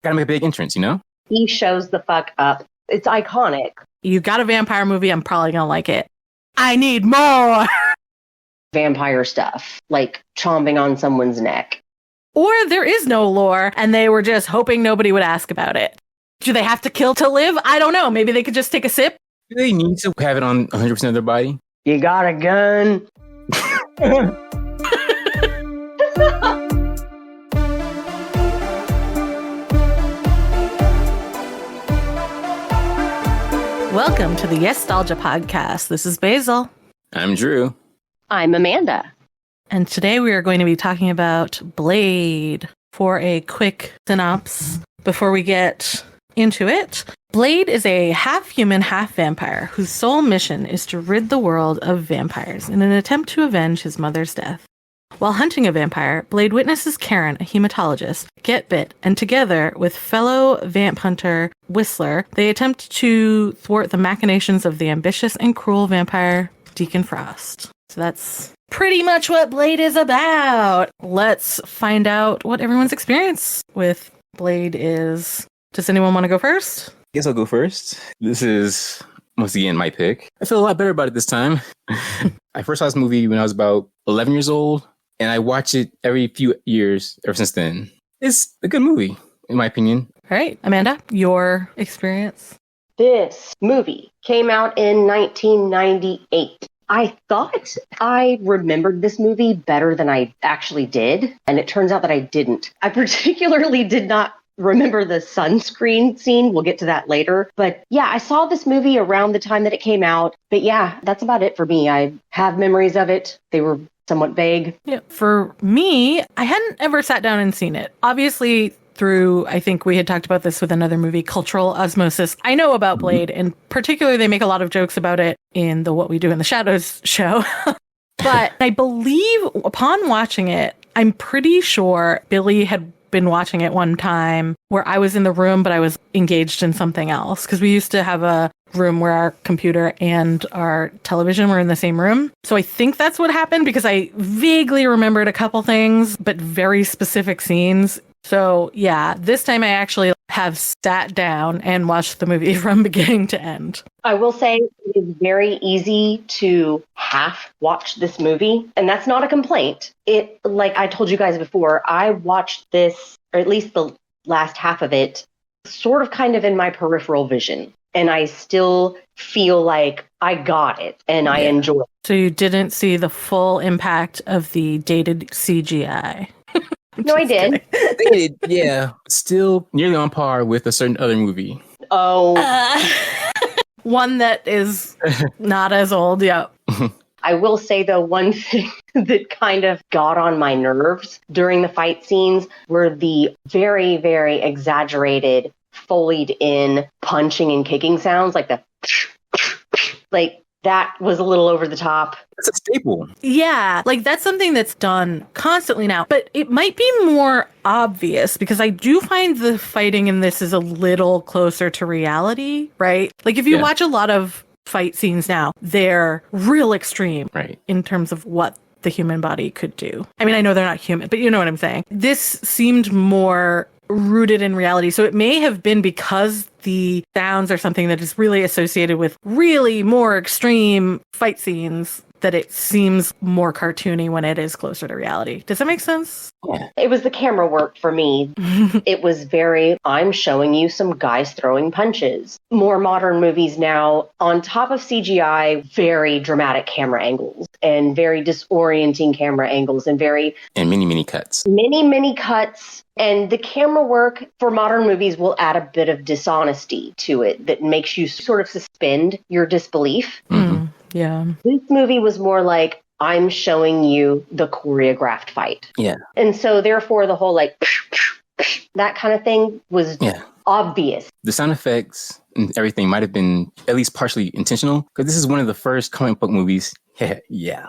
Gotta make a big entrance, you know? He shows the fuck up. It's iconic. You got a vampire movie, I'm probably gonna like it. I need more! Vampire stuff, like chomping on someone's neck. Or there is no lore, and they were just hoping nobody would ask about it. Do they have to kill to live? I don't know. Maybe they could just take a sip? Do they need to have it on 100% of their body? You got a gun? Welcome to the Yestalgia podcast. This is Basil. I'm Drew. I'm Amanda. And today we are going to be talking about Blade. For a quick synopsis before we get into it, Blade is a half-human, half-vampire whose sole mission is to rid the world of vampires in an attempt to avenge his mother's death. While hunting a vampire, Blade witnesses Karen, a hematologist, get bit, and together with fellow vamp hunter Whistler, they attempt to thwart the machinations of the ambitious and cruel vampire Deacon Frost. So that's pretty much what Blade is about. Let's find out what everyone's experience with Blade is. Does anyone want to go first? Guess I'll go first. This is, once again, my pick. I feel a lot better about it this time. I first saw this movie when I was about 11 years old, and I watch it every few years ever since then. It's a good movie, in my opinion. All right, Amanda, your experience? This movie came out in 1998. I thought I remembered this movie better than I actually did, and it turns out that I didn't. I particularly did not remember the sunscreen scene. We'll get to that later. But yeah, I saw this movie around the time that it came out. But yeah, that's about it for me. I have memories of it. They were somewhat vague. Yeah, for me, I hadn't ever sat down and seen it. Obviously, through, I think we had talked about this with another movie, Cultural Osmosis. I know about Blade, and particularly they make a lot of jokes about it in the What We Do in the Shadows show. But I believe upon watching it, I'm pretty sure Billy had been watching it one time where I was in the room, but I was engaged in something else. Because we used to have a room where our computer and our television were in the same room. So I think that's what happened because I vaguely remembered a couple things, but very specific scenes. So yeah, this time I actually have sat down and watched the movie from beginning to end. I will say it is very easy to half watch this movie, and that's not a complaint. It, like I told you guys before, I watched this, or at least the last half of it, sort of kind of in my peripheral vision. And I still feel like I got it and I enjoy it. So you didn't see the full impact of the dated CGI? No, I did. They did, yeah. Still nearly on par with a certain other movie. Oh. One that is not as old, yeah. I will say, though, one thing that kind of got on my nerves during the fight scenes were the very, very exaggerated, Foleyed in punching and kicking sounds, like the like that was a little over the top. It's a staple. Yeah, like that's something that's done constantly now, but it might be more obvious because I do find the fighting in this is a little closer to reality, right? Like if you watch a lot of fight scenes now, they're real extreme, right, in terms of what the human body could do. I mean, I know they're not human, but you know what I'm saying. This seemed more rooted in reality. So it may have been because the sounds are something that is really associated with really more extreme fight scenes that it seems more cartoony when it is closer to reality. Does that make sense? Yeah. It was the camera work for me. It was very, I'm showing you some guys throwing punches. More modern movies now, on top of CGI, very dramatic camera angles and very disorienting camera angles and many cuts. Many cuts. And the camera work for modern movies will add a bit of dishonesty to it that makes you sort of suspend your disbelief. Mm-hmm. Yeah. This movie was more like, I'm showing you the choreographed fight. Yeah. And so therefore the whole like, that kind of thing was obvious. The sound effects and everything might have been at least partially intentional because this is one of the first comic book movies. Yeah.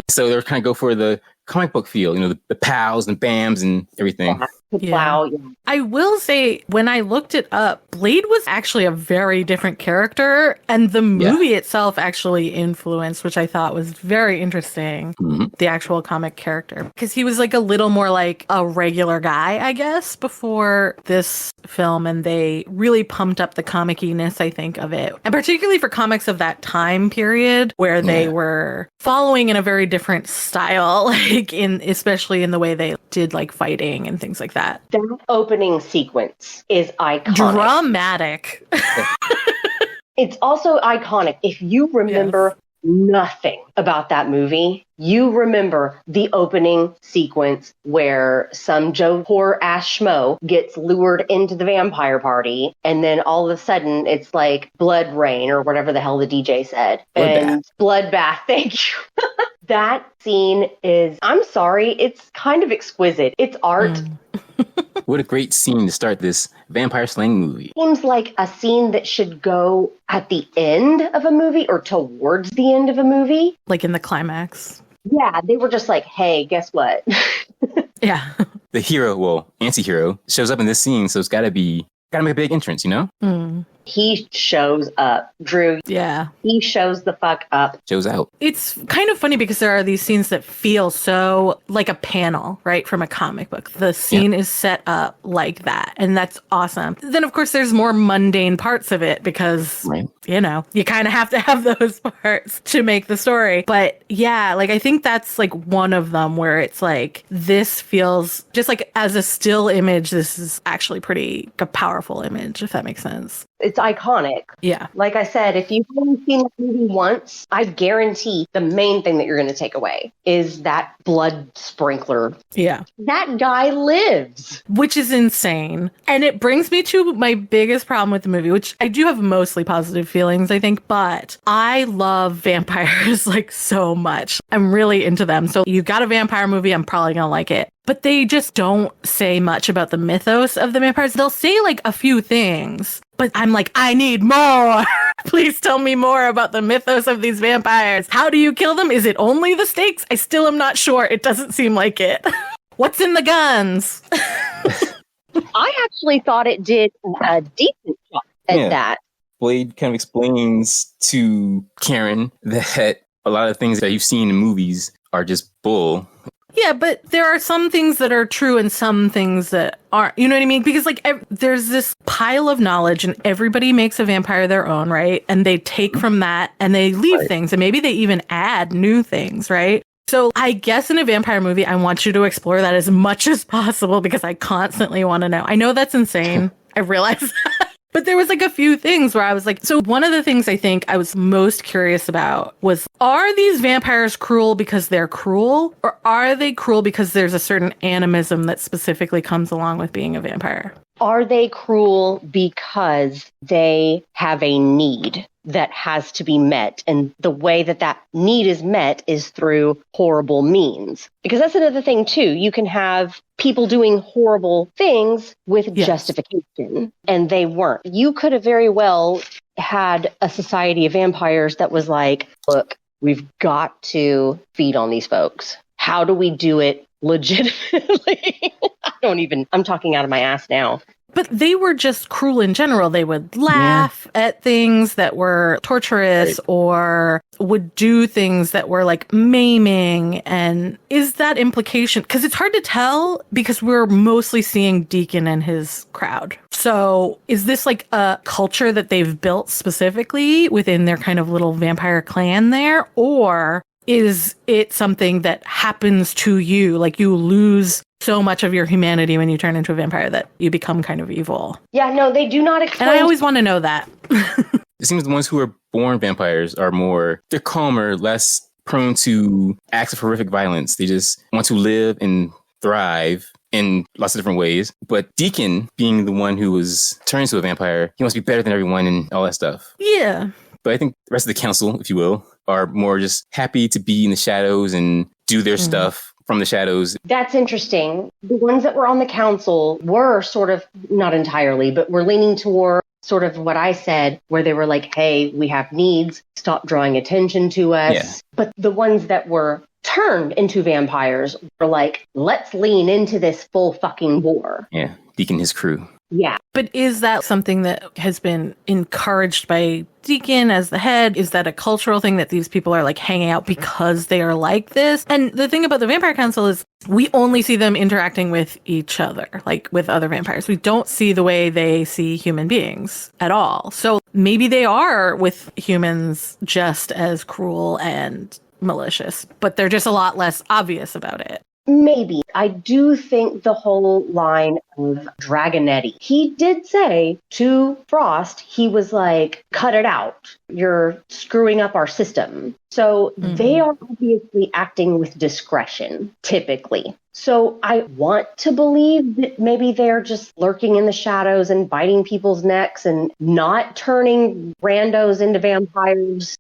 So they were kind of go for the comic book feel, the pows and bams and everything. Wow. I will say, when I looked it up, Blade was actually a very different character, and the movie itself actually influenced, which I thought was very interesting, the actual comic character. Because he was like a little more like a regular guy, I guess, before this film, and they really pumped up the comic-iness, I think, of it. And particularly for comics of that time period, where they were following in a very different style, like especially in the way they did like fighting and things like that. That opening sequence is iconic. Dramatic. It's also iconic. If you remember nothing about that movie, you remember the opening sequence where some poor ass schmo gets lured into the vampire party, and then all of a sudden it's like blood rain or whatever the hell the DJ said. Bloodbath, thank you. That scene is, I'm sorry, it's kind of exquisite. It's art. What a great scene to start this vampire slaying movie. Seems like a scene that should go at the end of a movie or towards the end of a movie. Like in the climax. Yeah, they were just like, hey, guess what? Yeah. The hero, anti-hero, shows up in this scene, so it's gotta make a big entrance, He shows up. Drew. Yeah. He shows the fuck up. Shows out. It's kind of funny because there are these scenes that feel so like a panel, right, from a comic book. The scene is set up like that, and that's awesome. Then, of course, there's more mundane parts of it because, you kind of have to have those parts to make the story. But yeah, like I think that's like one of them where it's like, this feels just like as a still image, this is actually pretty a powerful image, if that makes sense. It's iconic. Yeah. Like I said, if you've only seen the movie once, I guarantee the main thing that you're going to take away is that blood sprinkler. Yeah. That guy lives. Which is insane. And it brings me to my biggest problem with the movie, which I do have mostly positive feelings, I think, but I love vampires like so much. I'm really into them. So you've got a vampire movie, I'm probably going to like it. But they just don't say much about the mythos of the vampires. They'll say like a few things, but I'm like, I need more. Please tell me more about the mythos of these vampires. How do you kill them? Is it only the stakes? I still am not sure. It doesn't seem like it. What's in the guns? I actually thought it did a decent job at that. Blade kind of explains to Karen that a lot of things that you've seen in movies are just bull. Yeah, but there are some things that are true and some things that aren't. You know what I mean? Because like there's this pile of knowledge and everybody makes a vampire their own, right? And they take from that and they leave things and maybe they even add new things, right? So I guess in a vampire movie, I want you to explore that as much as possible because I constantly want to know. I know that's insane. I realize that. But there was like a few things where I was like, so one of the things I think I was most curious about was, are these vampires cruel because they're cruel? Or are they cruel because there's a certain animism that specifically comes along with being a vampire? Are they cruel because they have a need that has to be met? And the way that that need is met is through horrible means. Because that's another thing, too. You can have people doing horrible things with justification, and they weren't. You could have very well had a society of vampires that was like, look, we've got to feed on these folks. How do we do it legitimately? I'm talking out of my ass now. But they were just cruel in general. They would laugh at things that were torturous or would do things that were like maiming. And is that implication? Because it's hard to tell because we're mostly seeing Deacon and his crowd. So is this like a culture that they've built specifically within their kind of little vampire clan there? Or is it something that happens to you? Like you lose so much of your humanity when you turn into a vampire that you become kind of evil. Yeah, no, they do not explain. And I always want to know that. It seems the ones who are born vampires are they're calmer, less prone to acts of horrific violence. They just want to live and thrive in lots of different ways. But Deacon, being the one who was turned into a vampire, he wants to be better than everyone and all that stuff. Yeah. But I think the rest of the council, if you will, are more just happy to be in the shadows and do their stuff from the shadows. That's interesting. The ones that were on the council were sort of, not entirely, but were leaning toward sort of what I said, where they were like, hey, we have needs, stop drawing attention to us. Yeah. But the ones that were turned into vampires were like, let's lean into this full fucking bore. Yeah, Deacon, his crew. Yeah. But is that something that has been encouraged by Deacon as the head? Is that a cultural thing that these people are like hanging out because they are like this? And the thing about the Vampire Council is we only see them interacting with each other, like with other vampires. We don't see the way they see human beings at all. So maybe they are with humans just as cruel and malicious, but they're just a lot less obvious about it. Maybe. I do think the whole line of Dragonetti, he did say to Frost, he was like, cut it out. You're screwing up our system. So they are obviously acting with discretion, typically. So I want to believe that maybe they're just lurking in the shadows and biting people's necks and not turning randos into vampires.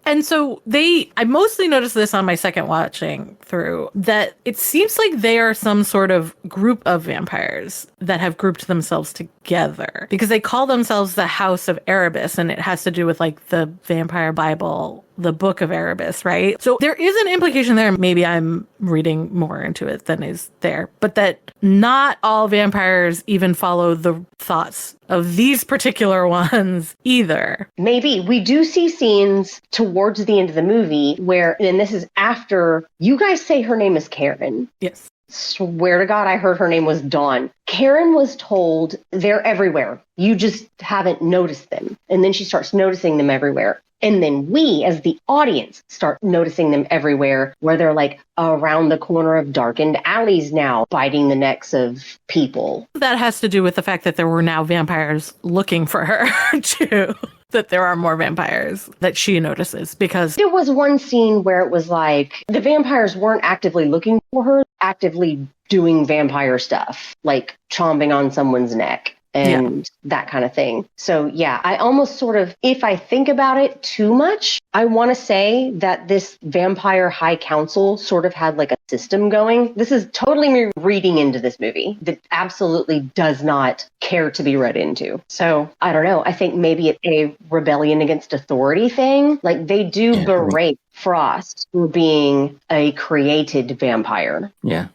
And so I mostly noticed this on my second watching through, that it seems like they are some sort of group of vampires that have grouped themselves together because they call themselves the House of Erebus, and it has to do with like the vampire Bible, the Book of Erebus, right? So there is an implication there. Maybe I'm reading more into it than is there, but that not all vampires even follow the thoughts of these particular ones either. Maybe. We do see scenes towards the end of the movie where, and this is after, you guys say her name is Karen. Yes. Swear to God, I heard her name was Dawn. Karen was told they're everywhere. You just haven't noticed them. And then she starts noticing them everywhere. And then we, as the audience, start noticing them everywhere, where they're like around the corner of darkened alleys now, biting the necks of people. That has to do with the fact that there were now vampires looking for her, too. That there are more vampires that she notices because there was one scene where it was like the vampires weren't actively looking for her, actively doing vampire stuff, like chomping on someone's neck. And that kind of thing. So yeah, I almost sort of, if I think about it too much, I want to say that this vampire high council sort of had like a system going. This is totally me reading into this movie that absolutely does not care to be read into. So I don't know. I think maybe it's a rebellion against authority thing. Like they do berate Frost for being a created vampire. Yeah.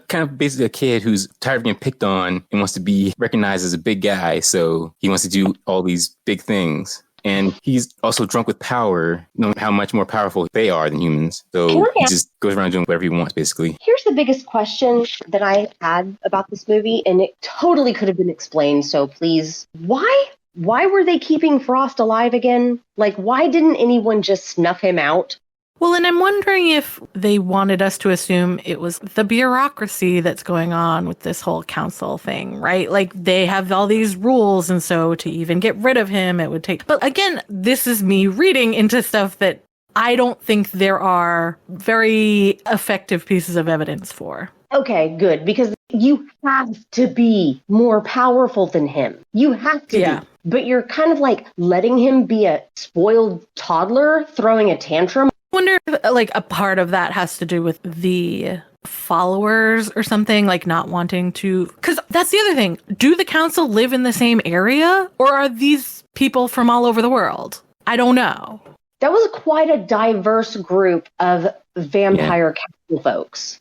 Kind of basically a kid who's tired of being picked on and wants to be recognized as a big guy. So he wants to do all these big things. And he's also drunk with power, knowing how much more powerful they are than humans. So he just goes around doing whatever he wants, basically. Here's the biggest question that I had about this movie, and it totally could have been explained. So please, why were they keeping Frost alive again? Like, why didn't anyone just snuff him out? Well, and I'm wondering if they wanted us to assume it was the bureaucracy that's going on with this whole council thing, right? Like they have all these rules, and so to even get rid of him, it would take. But again, this is me reading into stuff that I don't think there are very effective pieces of evidence for. Okay, good, because you have to be more powerful than him. You have to be. But you're kind of like letting him be a spoiled toddler throwing a tantrum. I wonder if like a part of that has to do with the followers or something, like not wanting to, because that's the other thing. Do the council live in the same area, or are these people from all over the world? I don't know. That was quite a diverse group of vampire council folks.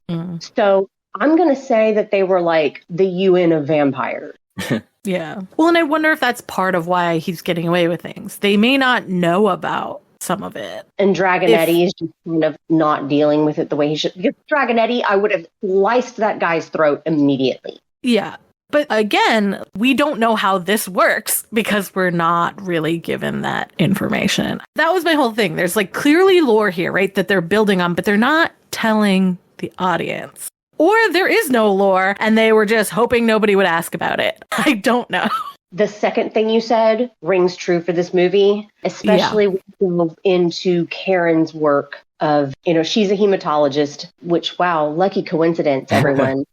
So I'm going to say that they were like the UN of vampires. Yeah. Well, and I wonder if that's part of why he's getting away with things. They may not know about some of it. And Dragonetti is just kind of not dealing with it the way he should. Because Dragonetti, I would have sliced that guy's throat immediately. Yeah. But again, we don't know how this works because we're not really given that information. That was my whole thing. There's like clearly lore here, right? That they're building on, but they're not telling the audience. Or there is no lore and they were just hoping nobody would ask about it. I don't know. The second thing you said rings true for this movie, especially when we go into Karen's work of, she's a hematologist, which, wow, lucky coincidence, everyone.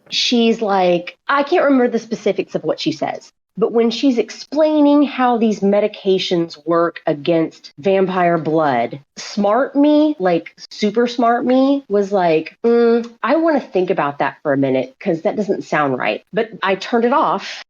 She's like, I can't remember the specifics of what she says, but when she's explaining how these medications work against vampire blood, smart me, like super smart me, was like, I want to think about that for a minute because that doesn't sound right. But I turned it off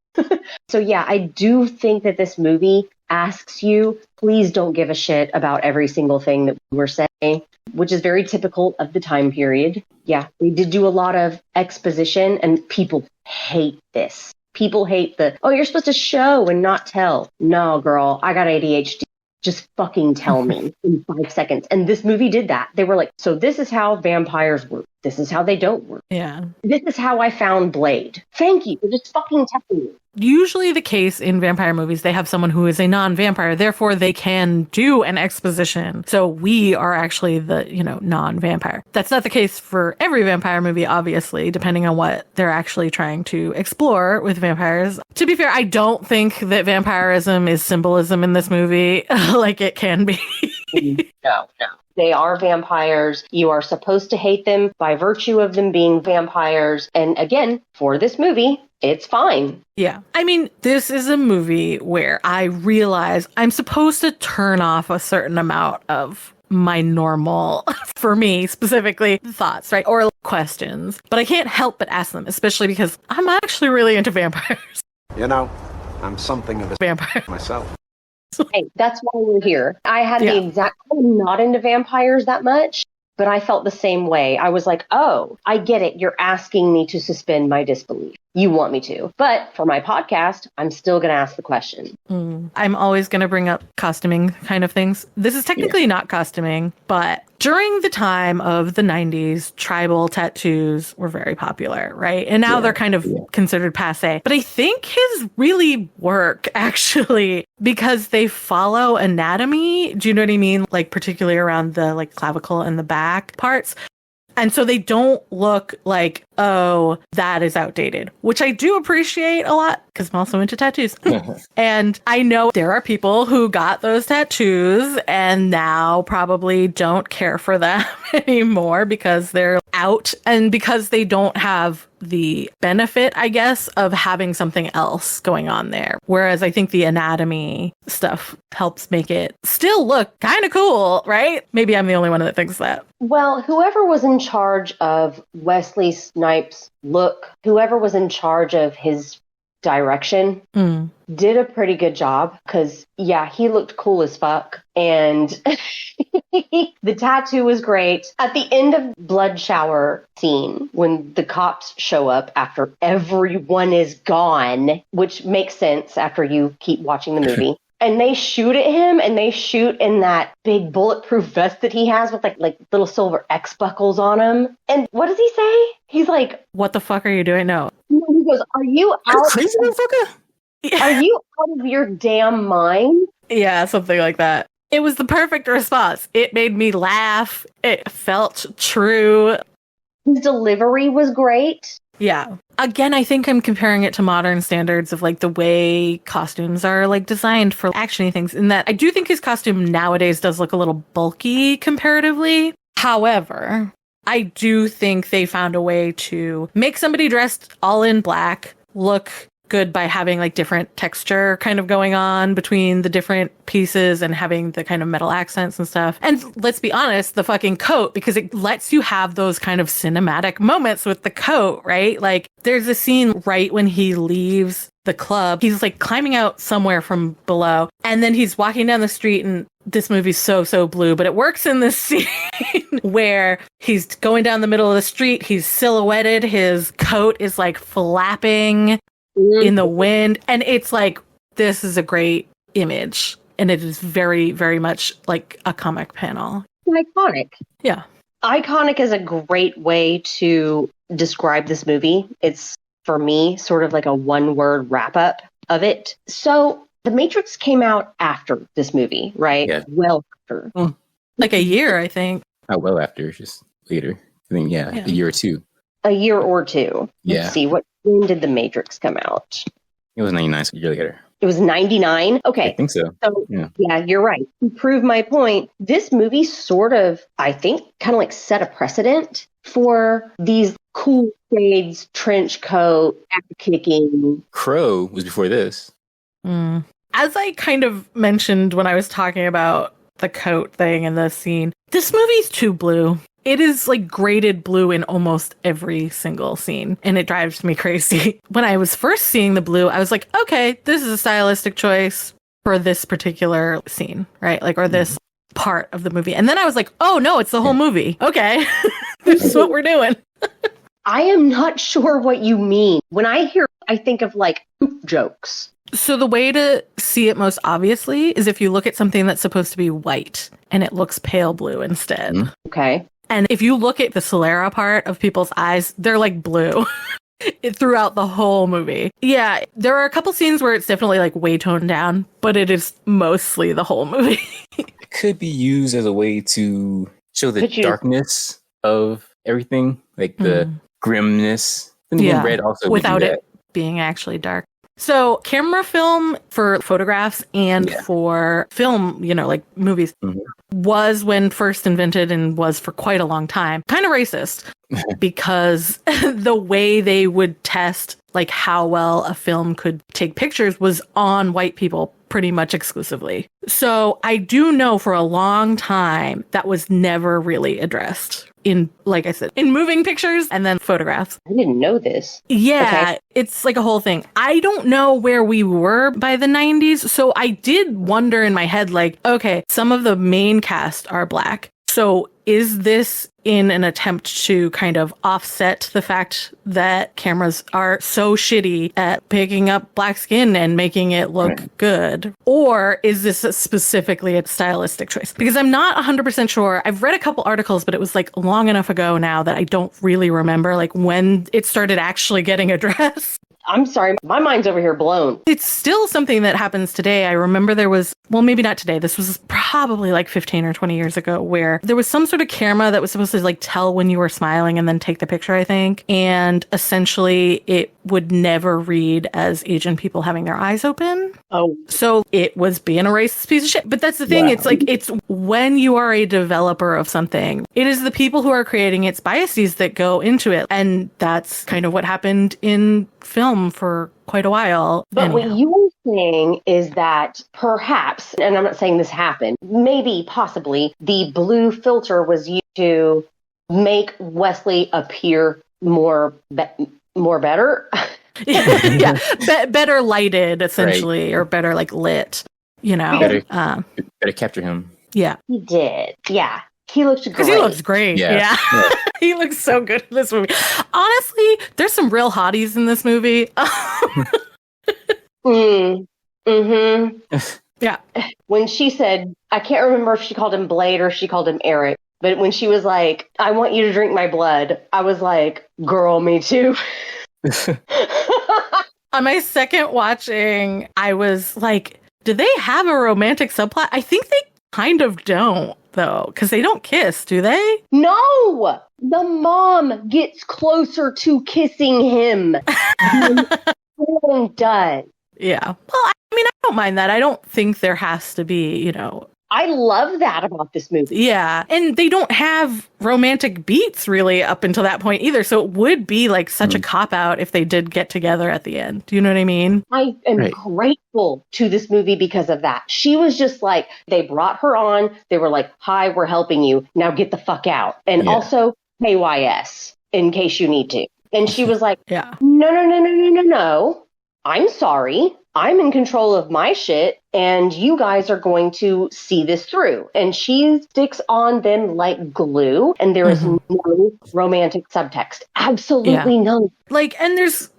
So yeah, I do think that this movie asks you, please don't give a shit about every single thing that we're saying, which is very typical of the time period. Yeah, we did do a lot of exposition, and people hate this. People hate you're supposed to show and not tell. No, girl, I got ADHD. Just fucking tell me in 5 seconds. And this movie did that. They were like, so this is how vampires work. This is how they don't work. Yeah. This is how I found Blade. Thank you for just fucking telling me. Usually the case in vampire movies, they have someone who is a non-vampire. Therefore, they can do an exposition. So we are actually the, non-vampire. That's not the case for every vampire movie, obviously, depending on what they're actually trying to explore with vampires. To be fair, I don't think that vampirism is symbolism in this movie like it can be. No. They are vampires. You are supposed to hate them by virtue of them being vampires. And again, for this movie, it's fine. Yeah. I mean, this is a movie where I realize I'm supposed to turn off a certain amount of my normal, for me specifically, thoughts, right? Or questions. But I can't help but ask them, especially because I'm actually really into vampires. I'm something of a vampire myself. Hey, that's why we're here. I had the exact, I'm not into vampires that much, but I felt the same way. I was like, oh, I get it. You're asking me to suspend my disbelief. You want me to. But for my podcast, I'm still going to ask the question. I'm always going to bring up costuming kind of things. This is technically not costuming, but during the time of the 90s, tribal tattoos were very popular, right? And now they're kind of considered passé. But I think his really work, actually, because they follow anatomy. Do you know what I mean? Like, particularly around the clavicle and the back parts. And so they don't look like, oh, that is outdated, which I do appreciate a lot because I'm also into tattoos. And I know there are people who got those tattoos and now probably don't care for them anymore because they're out and because they don't have the benefit, I guess, of having something else going on there. Whereas I think the anatomy stuff helps make it still look kind of cool, right? Maybe I'm the only one that thinks that. Well, whoever was in charge of Wesley Snipes' look, whoever was in charge of his direction, did a pretty good job because, he looked cool as fuck. And the tattoo was great. At the end of blood shower scene, when the cops show up after everyone is gone, which makes sense after you keep watching the movie. And they shoot at him, and they shoot in that big bulletproof vest that he has with like little silver X buckles on him. And what does he say? He's like, "What the fuck are you doing?" No. He goes, "Are you out? Crazy motherfucker? Are you out of your damn mind?" Yeah, something like that. It was the perfect response. It made me laugh. It felt true. His delivery was great. Yeah. Again, I think I'm comparing it to modern standards of the way costumes are designed for actiony things, in that I do think his costume nowadays does look a little bulky comparatively. However, I do think they found a way to make somebody dressed all in black look good by having different texture kind of going on between the different pieces and having the kind of metal accents and stuff. And let's be honest, the fucking coat, because it lets you have those kind of cinematic moments with the coat, right? There's a scene right when he leaves the club. He's climbing out somewhere from below, and then he's walking down the street, and this movie's so blue, but it works in this scene where he's going down the middle of the street. He's silhouetted. His coat is flapping in the wind, and it's this is a great image, and it is very, very much like a comic panel. Iconic. Yeah. Iconic is a great way to describe this movie. It's, for me, sort of a one-word wrap-up of it. So The Matrix came out after this movie, right? Yeah. Well after. A year, I think. Not well after, just later. I think, a year or two. A year or two. Yeah. Let's see, when did The Matrix come out? It was 99, so a year later. It was 99? Okay. I think so. So, yeah, you're right. To prove my point, this movie sort of, I think, kind of set a precedent for these cool shades, trench coat, kicking. Crow was before this. As I kind of mentioned when I was talking about the coat thing in the scene, this movie's too blue. It is like graded blue in almost every single scene, and it drives me crazy. When I was first seeing the blue, I was like, okay, this is a stylistic choice for this particular scene, right? Like, or this part of the movie. And then I was like, oh no, it's the whole movie. Okay, this is what we're doing. I am not sure what you mean. When I hear, I think of like jokes. So the way to see it most obviously is if you look at something that's supposed to be white and it looks pale blue instead. Okay. And if you look at the sclera part of people's eyes, they're like blue throughout the whole movie. Yeah, there are a couple scenes where it's definitely like way toned down, but it is mostly the whole movie. It could be used as a way to show the darkness of everything, like the grimness. And Yeah, red also without it being actually dark. So camera film for photographs and for film, you know, like movies, was when first invented and was for quite a long time. Kind of racist because the way they would test like how well a film could take pictures was on white people pretty much exclusively. So I do know for a long time that was never really addressed in, like I said, in moving pictures and then photographs. I didn't know this. Yeah, it's like a whole thing. I don't know where we were by the 90s. So I did wonder in my head, like, okay, some of the main cast are black. So is this in an attempt to kind of offset the fact that cameras are so shitty at picking up black skin and making it look good? Or is this specifically a stylistic choice? Because I'm not 100% sure. I've read a couple articles, but it was like long enough ago now that I don't really remember like when it started actually getting addressed. I'm sorry. My mind's over here blown. It's still something that happens today. I remember there was, well, maybe not today. This was probably like 15 or 20 years ago where there was some sort of camera that was supposed to like tell when you were smiling and then take the picture, I think. And essentially it would never read as Asian people having their eyes open. Oh. So it was being a racist piece of shit. But that's the thing. It's like, it's when you are a developer of something, it is the people who are creating its biases that go into it. And that's kind of what happened in film for quite a while. But what you were saying is that perhaps, and I'm not saying this happened, maybe, possibly, the blue filter was used to make Wesley appear more better. Better lighted, essentially, or better like lit, you know. Better capture him. Yeah. He did. Yeah. He looks great. Because he looks great. Yeah. He looks so good in this movie. Honestly, there's some real hotties in this movie. Yeah. When she said, I can't remember if she called him Blade or she called him Eric, but when she was like, I want you to drink my blood, I was like, girl, me too. On my second watching, I was like, do they have a romantic subplot? I think they kind of don't, though, because they don't kiss, do they? No! The mom gets closer to kissing him than Ellen does. Yeah. Well, I mean, I don't mind that. I don't think there has to be, you know. I love that about this movie. Yeah. And they don't have romantic beats really up until that point either. So it would be like such a cop-out if they did get together at the end. Do you know what I mean? I am grateful to this movie because of that. She was just like, they brought her on. They were like, hi, we're helping you. Now get the fuck out. And also, KYS, in case you need to. And she was like, no. I'm sorry. I'm in control of my shit, and you guys are going to see this through. And she sticks on them like glue, and there is no romantic subtext. Absolutely none. Like, and there's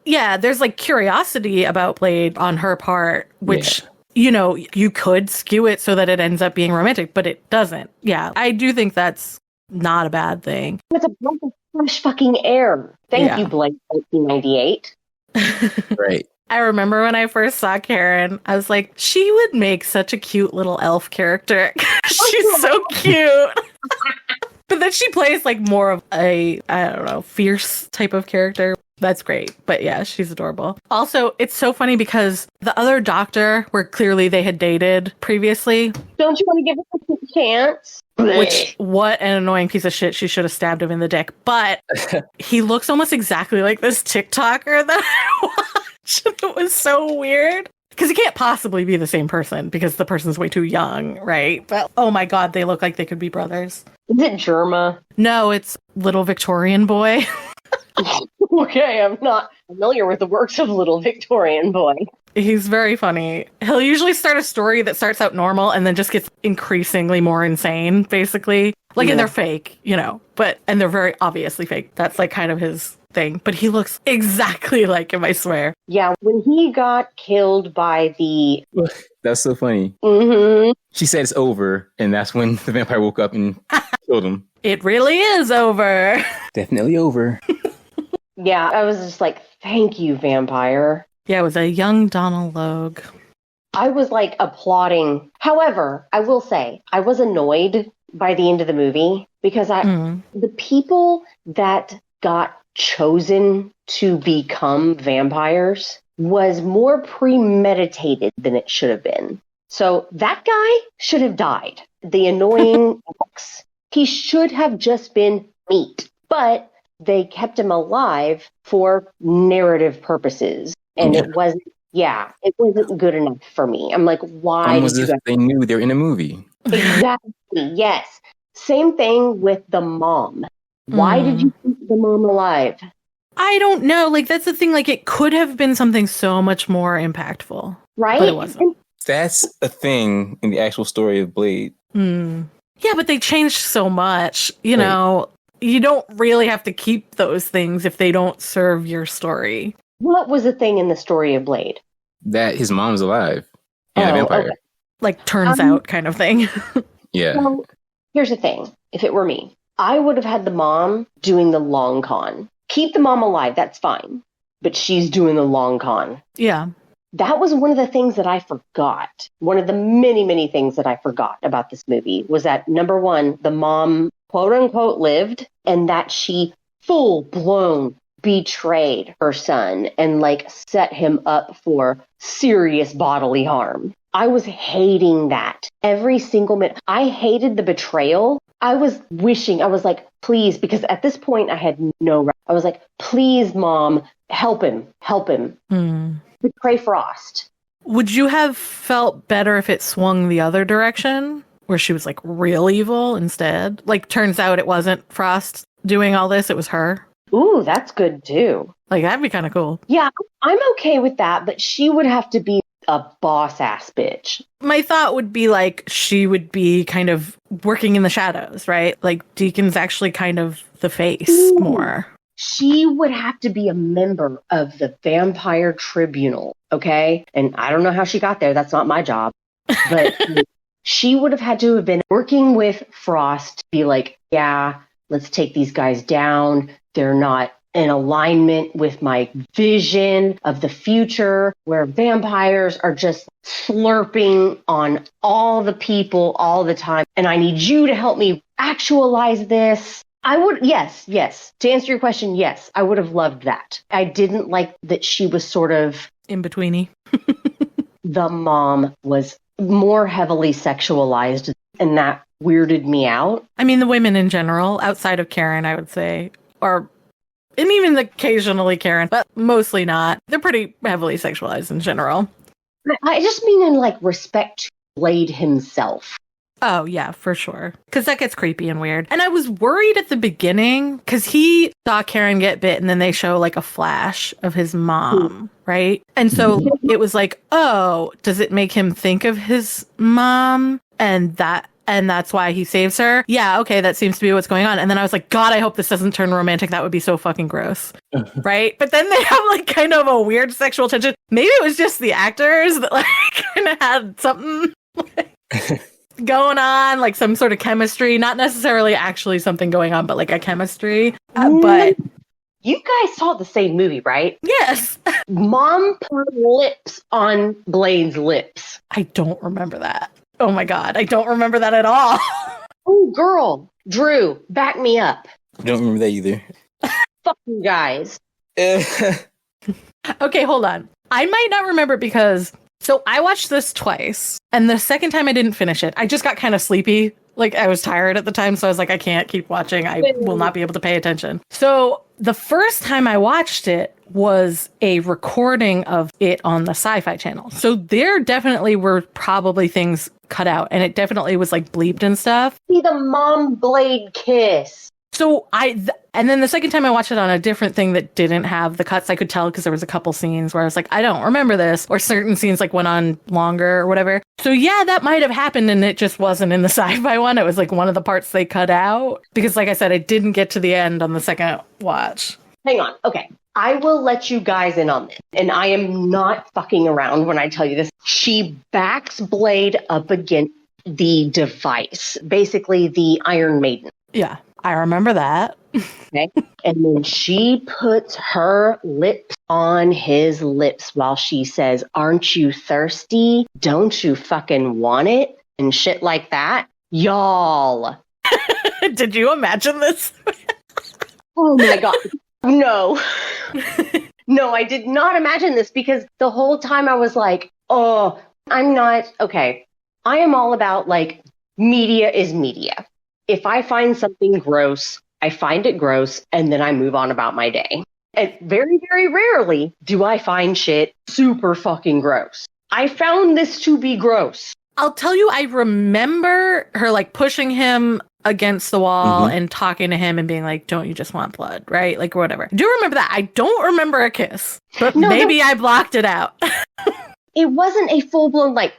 like curiosity about Blade on her part, which, you know, you could skew it so that it ends up being romantic, but it doesn't. Yeah, I do think that's not a bad thing. It's a breath of fresh fucking air. Thank you, Blade, 1998. Right. I remember when I first saw Karen, I was like, she would make such a cute little elf character. She's so cute. But then she plays like more of a, I don't know, fierce type of character. That's great. But yeah, she's adorable. Also, it's so funny because the other doctor, where clearly they had dated previously. Don't you want to give us a chance? Which, what an annoying piece of shit. She should have stabbed him in the dick. But he looks almost exactly like this TikToker that I watched. It was so weird. because it can't possibly be the same person because the person's way too young, right? But oh my God, they look like they could be brothers. Is it Germa? No, it's Little Victorian Boy. Okay, I'm not familiar with the works of Little Victorian Boy. He's very funny. He'll usually start a story that starts out normal and then just gets increasingly more insane, basically. Like, and they're fake, and they're very obviously fake. That's like kind of his thing. But he looks exactly like him, I swear. Yeah, when he got killed by the... That's so funny. Mm-hmm. She said it's over, and that's when the vampire woke up and killed him. It really is over. Definitely over. Yeah, I was just like, thank you, vampire. Yeah, it was a young Donald Logue. I was like applauding. However, I will say, I was annoyed by the end of the movie because the people that got chosen to become vampires was more premeditated than it should have been. So that guy should have died. The annoying X, he should have just been meat. But they kept him alive for narrative purposes. And it wasn't good enough for me. I'm like, why? Almost as if they knew they were in a movie. Exactly, yes. Same thing with the mom. Why did you keep the mom alive? I don't know. Like, that's the thing. Like, it could have been something so much more impactful. Right? But it wasn't. That's a thing in the actual story of Blade. Yeah, but they changed so much. You know, you don't really have to keep those things if they don't serve your story. What was the thing in the story of Blade? That his mom's alive and a vampire. Okay. Like, turns out kind of thing. Yeah. So, here's the thing. If it were me, I would have had the mom doing the long con. Keep the mom alive, that's fine. But she's doing the long con. Yeah. That was one of the things that I forgot. One of the many, many things that I forgot about this movie was that, number one, the mom, quote unquote, lived, and that she full blown betrayed her son and like set him up for serious bodily harm. I was hating that every single minute. I hated the betrayal. I was wishing, I was like, please, because at this point I had no right. I was like, please, mom, help him. Betray Frost. Would you have felt better if it swung the other direction, where she was like real evil instead? Like, turns out it wasn't Frost doing all this, it was her. Ooh, that's good too. Like, that'd be kind of cool. Yeah, I'm okay with that, but she would have to be a boss ass bitch. My thought would be like, she would be kind of working in the shadows, right? Like, Deacon's actually kind of the face more. She would have to be a member of the Vampire Tribunal, okay? And I don't know how she got there. That's not my job. But she would have had to have been working with Frost to be like, yeah, let's take these guys down. They're not in alignment with my vision of the future where vampires are just slurping on all the people all the time. And I need you to help me actualize this. I would, yes. To answer your question, yes, I would have loved that. I didn't like that she was sort of... in-betweeny. The mom was more heavily sexualized, and that weirded me out. I mean, the women in general, outside of Karen, I would say, and even occasionally Karen, but mostly not. They're pretty heavily sexualized in general. I just mean in, like, respect to Blade himself. Oh, yeah, for sure. Because that gets creepy and weird. And I was worried at the beginning because he saw Karen get bit and then they show like a flash of his mom, right? And so it was like, oh, does it make him think of his mom? And that's why he saves her? Yeah, okay, that seems to be what's going on. And then I was like, God, I hope this doesn't turn romantic. That would be so fucking gross. Right? But then they have like kind of a weird sexual tension. Maybe it was just the actors that like kind of had something going on, like some sort of chemistry, not necessarily actually something going on, but like a chemistry. But you guys saw the same movie, right? Yes. Mom put lips on Blade's lips. I don't remember that. Oh my God, I don't remember that at all. Oh, girl. Drew, back me up. I don't remember that either. Fuck you guys. Okay, hold on. I might not remember because... So I watched this twice, and the second time I didn't finish it. I just got kind of sleepy. Like, I was tired at the time, so I was like, I can't keep watching. I will not be able to pay attention. So the first time I watched it was a recording of it on the Sci-Fi Channel. So there definitely were probably things cut out, and it definitely was like bleeped and stuff. See the mom Blade kiss. So and then the second time I watched it on a different thing that didn't have the cuts, I could tell because there was a couple scenes where I was like, I don't remember this, or certain scenes like went on longer or whatever. So yeah, that might have happened, and it just wasn't in the Sci-Fi one. It was like one of the parts they cut out because, like I said, I didn't get to the end on the second watch. Hang on. Okay. I will let you guys in on this, and I am not fucking around when I tell you this. She backs Blade up against the device, basically the Iron Maiden. Yeah, I remember that. Okay. And then she puts her lips on his lips while she says, "Aren't you thirsty? Don't you fucking want it?" And shit like that. Y'all. Did you imagine this? Oh my God. No. No, I did not imagine this because the whole time I was like, oh, I'm not. Okay. I am all about like media is media. If I find something gross, I find it gross and then I move on about my day. And very, very rarely do I find shit super fucking gross. I found this to be gross. I'll tell you, I remember her like pushing him against the wall and talking to him and being like, "Don't you just want blood?" Right? Like, whatever. I do remember that. I don't remember a kiss, but maybe I blocked it out. It wasn't a full blown, like,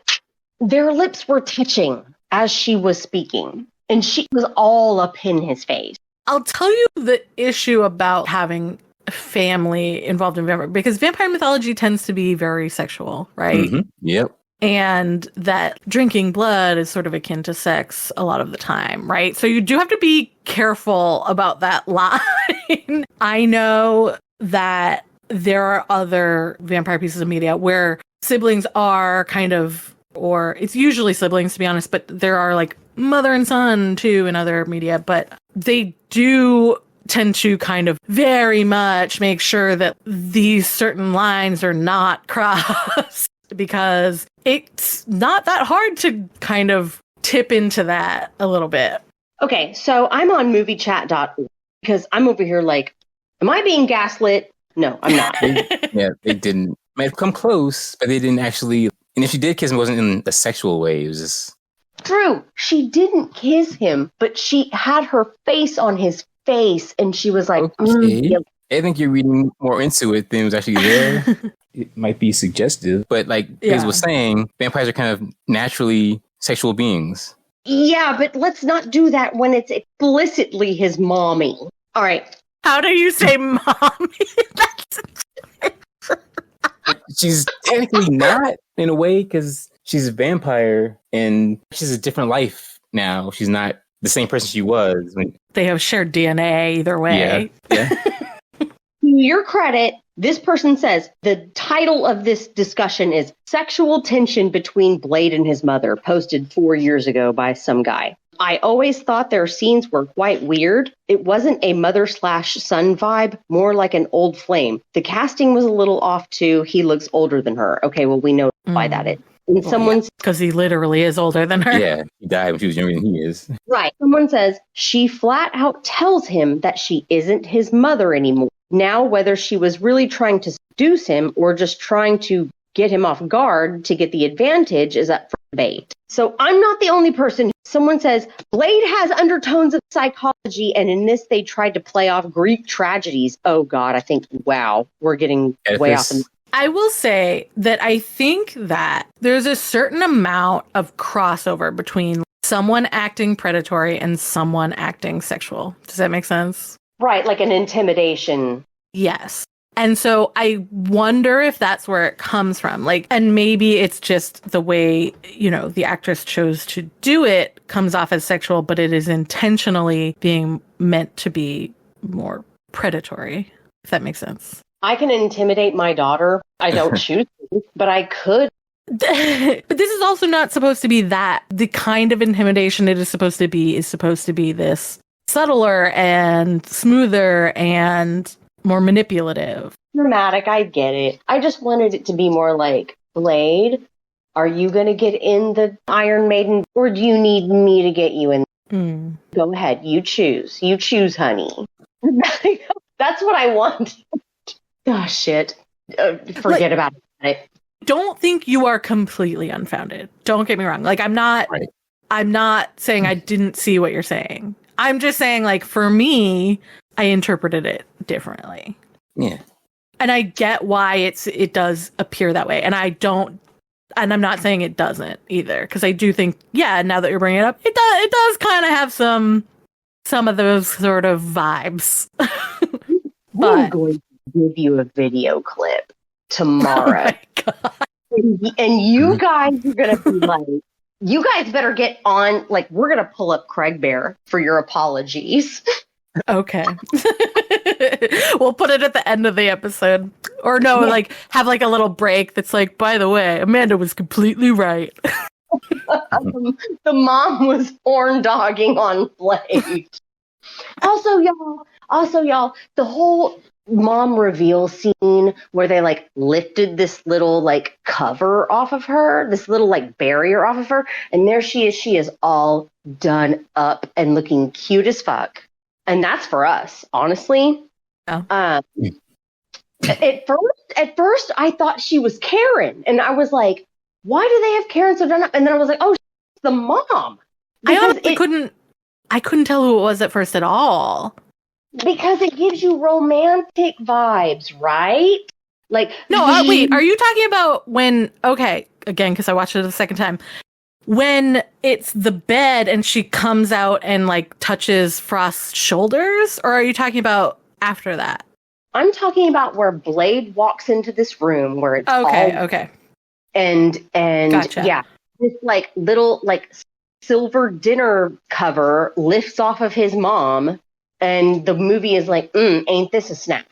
their lips were touching as she was speaking, and she was all up in his face. I'll tell you the issue about having family involved in vampire, because vampire mythology tends to be very sexual, right? Yep. And that drinking blood is sort of akin to sex a lot of the time, right? So you do have to be careful about that line. I know that there are other vampire pieces of media where siblings are kind of, or it's usually siblings to be honest, but there are like mother and son too in other media, but they do tend to kind of very much make sure that these certain lines are not crossed. Because it's not that hard to kind of tip into that a little bit. Okay, so I'm on moviechat.org because I'm over here like, am I being gaslit? No, I'm not. They didn't. Might have come close, but they didn't actually. And if she did kiss him, it wasn't in a sexual way. It was just. True. She didn't kiss him, but she had her face on his face, and she was like, okay. I think you're reading more into it than it was actually there. It might be suggestive, but like Liz was saying, vampires are kind of naturally sexual beings. Yeah, but let's not do that when it's explicitly his mommy. All right. How do you say mommy? She's technically not, in a way, because she's a vampire and she's a different life now. She's not the same person she was. They have shared DNA either way. Yeah. To your credit, this person says the title of this discussion is Sexual Tension Between Blade and His Mother, posted 4 years ago by some guy. I always thought their scenes were quite weird. It wasn't a mother/son vibe, more like an old flame. The casting was a little off too. He looks older than her. Okay, well, we know why that is. And someone's because he literally is older than her. Yeah, he died when she was younger than he is. Right. Someone says she flat out tells him that she isn't his mother anymore. Now, whether she was really trying to seduce him or just trying to get him off guard to get the advantage is up for debate. So I'm not the only person. Someone says Blade has undertones of psychology, and in this they tried to play off Greek tragedies. Oh God, I think, wow, we're getting way off. I will say that I think that there's a certain amount of crossover between someone acting predatory and someone acting sexual. Does that make sense? Right, like an intimidation. Yes. And so I wonder if that's where it comes from. Like, and maybe it's just the way, you know, the actress chose to do it comes off as sexual, but it is intentionally being meant to be more predatory, if that makes sense. I can intimidate my daughter. I don't choose to, but I could. But this is also not supposed to be that. The kind of intimidation it is supposed to be this subtler and smoother and more manipulative. Dramatic, I get it. I just wanted it to be more like, Blade, are you going to get in the Iron Maiden, or do you need me to get you in? Go ahead, you choose. You choose, honey. That's what I want. Oh, shit. Forget about it. Don't think you are completely unfounded. Don't get me wrong. Like, I'm not saying I didn't see what you're saying. I'm just saying, like, for me, I interpreted it differently. Yeah. And I get why it does appear that way. And I'm not saying it doesn't either, because I do think, now that you're bringing it up, it does kind of have some of those sort of vibes. I'm going to give you a video clip tomorrow. Oh my God. And you guys are going to be like, you guys better get on, like, we're going to pull up Craig Bear for your apologies. Okay. We'll put it at the end of the episode. Or no, like, have like a little break that's like, by the way, Amanda was completely right. The mom was horn dogging on Blade. Also, y'all, the whole mom reveal scene where they like lifted this little like cover off of her, this little like barrier off of her, and there she is all done up and looking cute as fuck. And that's for us, honestly. Oh. At first, I thought she was Karen, and I was like, "Why do they have Karen so done up?" And then I was like, "Oh, it's the mom." I honestly couldn't tell who it was at first at all. Because it gives you romantic vibes, right? Like, no, wait, are you talking about when? Okay, again, because I watched it the second time. When it's the bed and she comes out and like touches Frost's shoulders, or are you talking about after that? I'm talking about where Blade walks into this room where it's okay. And gotcha. Yeah, this like little like silver dinner cover lifts off of his mom, and the movie is like, ain't this a snap?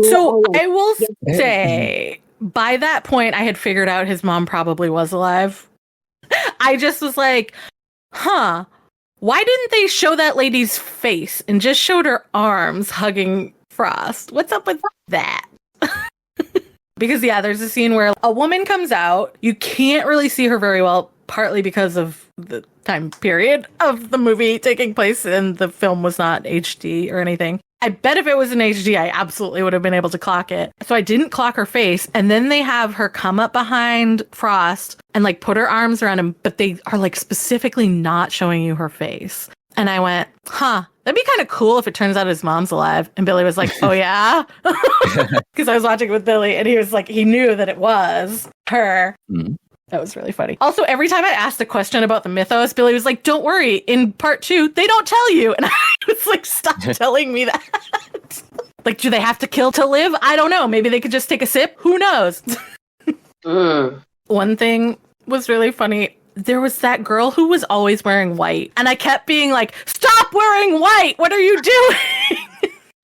So I will say, by that point, I had figured out his mom probably was alive. I just was like, why didn't they show that lady's face and just showed her arms hugging Frost? What's up with that? Because, there's a scene where a woman comes out. You can't really see her very well, partly because of the time period of the movie taking place, and the film was not HD or anything. I bet if it was in HD, I absolutely would have been able to clock it. So I didn't clock her face. And then they have her come up behind Frost and like put her arms around him, but they are like specifically not showing you her face. And I went, that'd be kind of cool if it turns out his mom's alive. And Billy was like, oh yeah? Because I was watching it with Billy and he was like, he knew that it was her. Mm-hmm. That was really funny. Also, every time I asked a question about the mythos, Billy was like, don't worry, in part 2, they don't tell you. And I was like, stop telling me that. Like, do they have to kill to live? I don't know. Maybe they could just take a sip. Who knows? One thing was really funny. There was that girl who was always wearing white. And I kept being like, stop wearing white. What are you doing?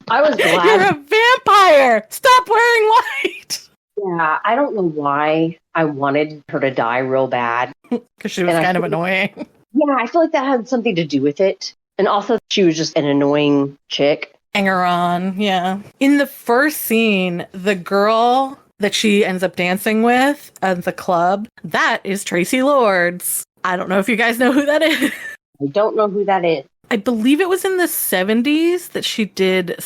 I was glad. You're a vampire. Stop wearing white. Yeah, I don't know why I wanted her to die real bad. Because she was kind of annoying. Yeah, I feel like that had something to do with it. And also, she was just an annoying chick. Hanger on, yeah. In the first scene, the girl that she ends up dancing with at the club, that is Tracy Lords. I don't know if you guys know who that is. I don't know who that is. I believe it was in the 70s that she did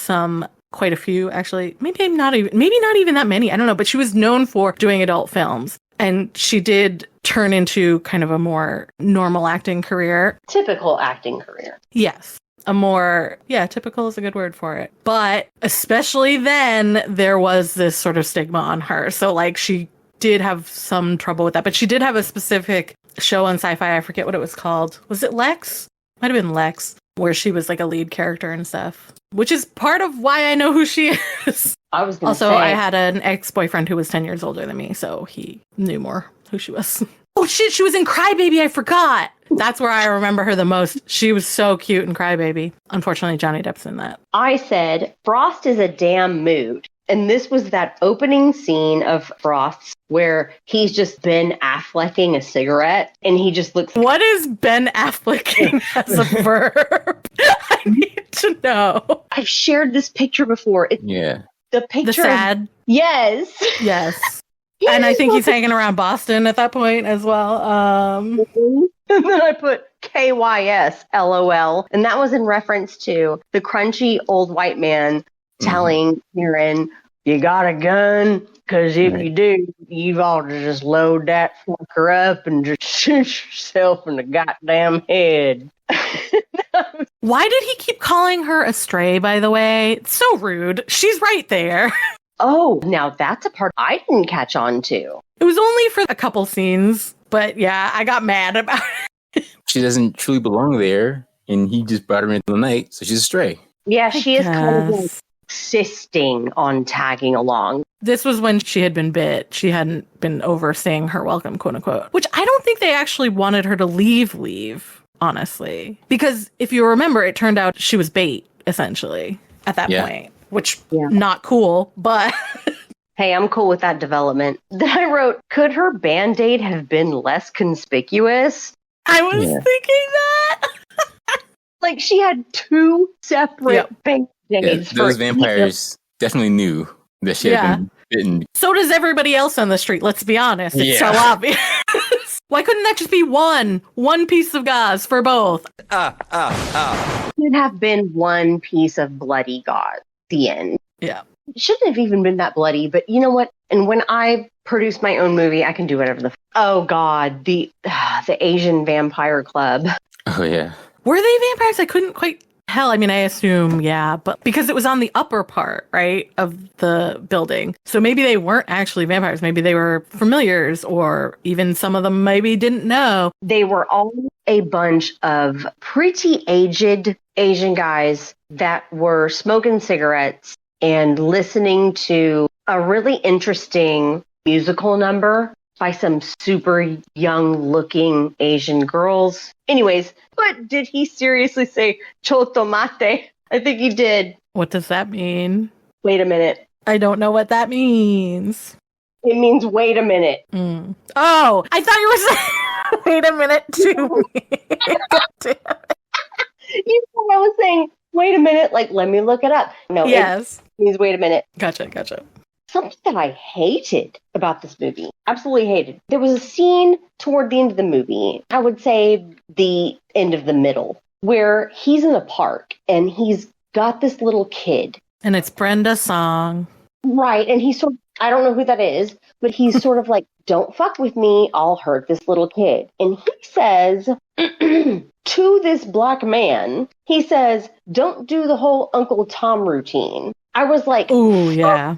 quite a few, actually. Maybe not even that many. I don't know. But she was known for doing adult films. And she did turn into kind of a more normal acting career. Typical acting career. Yes. Typical is a good word for it. But especially then, there was this sort of stigma on her. So like she did have some trouble with that. But she did have a specific show on Sci-Fi. I forget what it was called. Was it Lex? Might have been Lex, where she was like a lead character and stuff. Which is part of why I know who she is. I had an ex-boyfriend who was 10 years older than me, so he knew more who she was. Oh shit, she was in Crybaby, I forgot! That's where I remember her the most. She was so cute in Crybaby. Unfortunately, Johnny Depp's in that. I said, Frost is a damn mood. And this was that opening scene of Frost's where he's just Ben Afflecking a cigarette and he just looks... What is Ben Afflecking as a verb? I need to know. I've shared this picture before. The picture... The sad? Yes. Yes. And I think he's hanging around Boston at that point as well. And then I put KYS, LOL. And that was in reference to the crunchy old white man telling Kieran, you got a gun? Because if you do, you've ought to just load that fucker up and just shoot yourself in the goddamn head. Why did he keep calling her a stray, by the way? It's so rude. She's right there. Oh, now that's a part I didn't catch on to. It was only for a couple scenes, but yeah, I got mad about it. She doesn't truly belong there, and he just brought her into the night, so she's a stray. Yeah, she is kind of like insisting on tagging along. This was when she had been bit. She hadn't been overstaying her welcome, quote unquote, which I don't think they actually wanted her to leave, honestly. Because if you remember, it turned out she was bait, essentially, at that point, which not cool, but... Hey, I'm cool with that development. Then I wrote, could her Band-Aid have been less conspicuous? I was thinking that. Like, she had two separate Band-Aids. Those vampires definitely knew that she had been bitten. So does everybody else on the street, let's be honest. It's so obvious. Why couldn't that just be one piece of gauze for both? It should have been one piece of bloody gauze. The end. Yeah. It shouldn't have even been that bloody, but you know what? And when I produce my own movie, I can do whatever oh God, the Asian Vampire Club. Oh yeah. Were they vampires? I couldn't quite tell. I mean, I assume, but because it was on the upper part, right, of the building. So maybe they weren't actually vampires. Maybe they were familiars, or even some of them maybe didn't know. They were all a bunch of pretty aged Asian guys that were smoking cigarettes and listening to a really interesting musical number by some super young looking Asian girls. Anyways, but did he seriously say chotomate? I think he did. What does that mean? Wait a minute. I don't know what that means. It means wait a minute. Oh, I thought you were saying wait a minute too. You thought I was saying wait a minute, like let me look it up. No, yes. It means wait a minute. Gotcha. Something that I hated about this movie, absolutely hated. There was a scene toward the end of the movie, I would say the end of the middle, where he's in a park and he's got this little kid. And it's Brenda's song. Right. And he's sort of, I don't know who that is, but he's sort of like, don't fuck with me, I'll hurt this little kid. And he says to this black man, he says, don't do the whole Uncle Tom routine. I was like, ooh, yeah.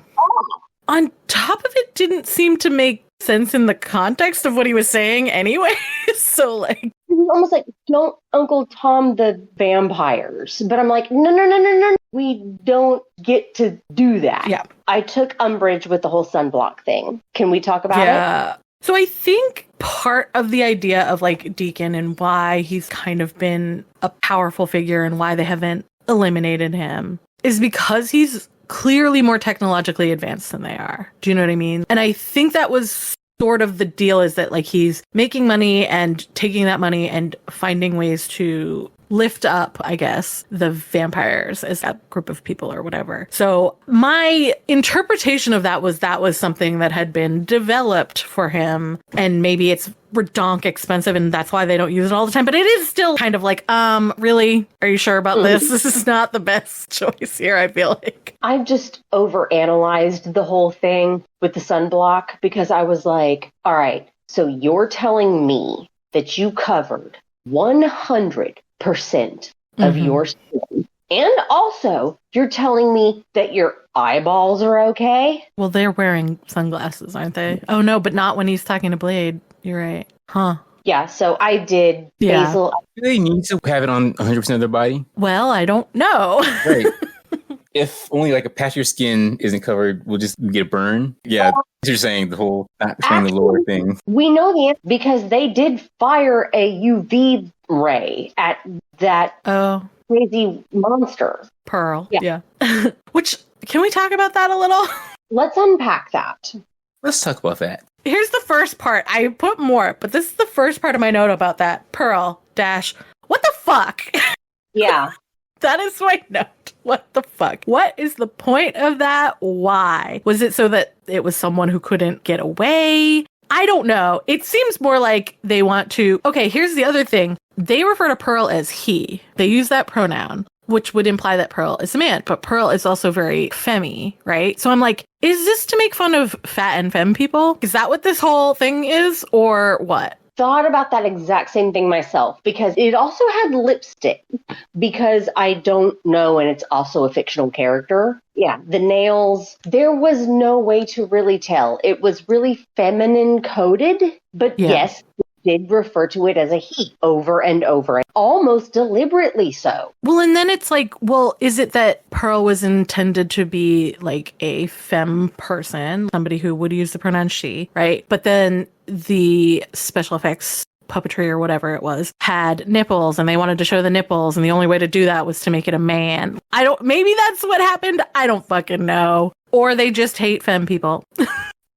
On top of it, didn't seem to make sense in the context of what he was saying anyway. So, like... It was almost like, don't Uncle Tom the vampires. But I'm like, no. We don't get to do that. Yeah. I took umbrage with the whole sunblock thing. Can we talk about it? So I think part of the idea of, like, Deacon and why he's kind of been a powerful figure and why they haven't eliminated him is because he's clearly more technologically advanced than they are. Do you know what I mean? And I think that was sort of the deal, is that like he's making money and taking that money and finding ways to lift up, I guess, the vampires as a group of people or whatever. So my interpretation of that was something that had been developed for him, and maybe it's redonk expensive and that's why they don't use it all the time. But it is still kind of like, really? Are you sure about this? This is not the best choice here, I feel like. I've just overanalyzed the whole thing with the sunblock because I was like, all right, so you're telling me that you covered 100% of your skin. And also, you're telling me that your eyeballs are okay? Well, they're wearing sunglasses, aren't they? Oh, no, but not when he's talking to Blade. You're right. Huh. Yeah, so I did basil. Do they need to have it on 100% of their body? Well, I don't know. Right. If only like a patch of your skin isn't covered, we'll just get a burn. Yeah, you're saying the whole not showing the lower thing. We know the answer because they did fire a UV ray at that crazy monster. Pearl. Yeah. Which, can we talk about that a little? Let's unpack that. Let's talk about that. Here's the first part. I put more, but this is the first part of my note about that. Pearl dash. What the fuck? Yeah. That is my note. What the fuck? What is the point of that? Why? Was it so that it was someone who couldn't get away? I don't know. It seems more like they want to... Okay, here's the other thing. they refer to Pearl as he. They use that pronoun, which would imply that Pearl is a man, but Pearl is also very femmy, right? So I'm like, is this to make fun of fat and femme people? Is that what this whole thing is, or what? Thought about that exact same thing myself, because it also had lipstick, because I don't know, and it's also a fictional character. Yeah, the nails, there was no way to really tell. It was really feminine coded, but yes, did refer to it as a he over and over, almost deliberately so. Well, and then it's like, well, is it that Pearl was intended to be like a femme person, somebody who would use the pronoun she, right? But then the special effects puppetry or whatever it was had nipples and they wanted to show the nipples, and the only way to do that was to make it a man. Maybe that's what happened. I don't fucking know. Or they just hate femme people.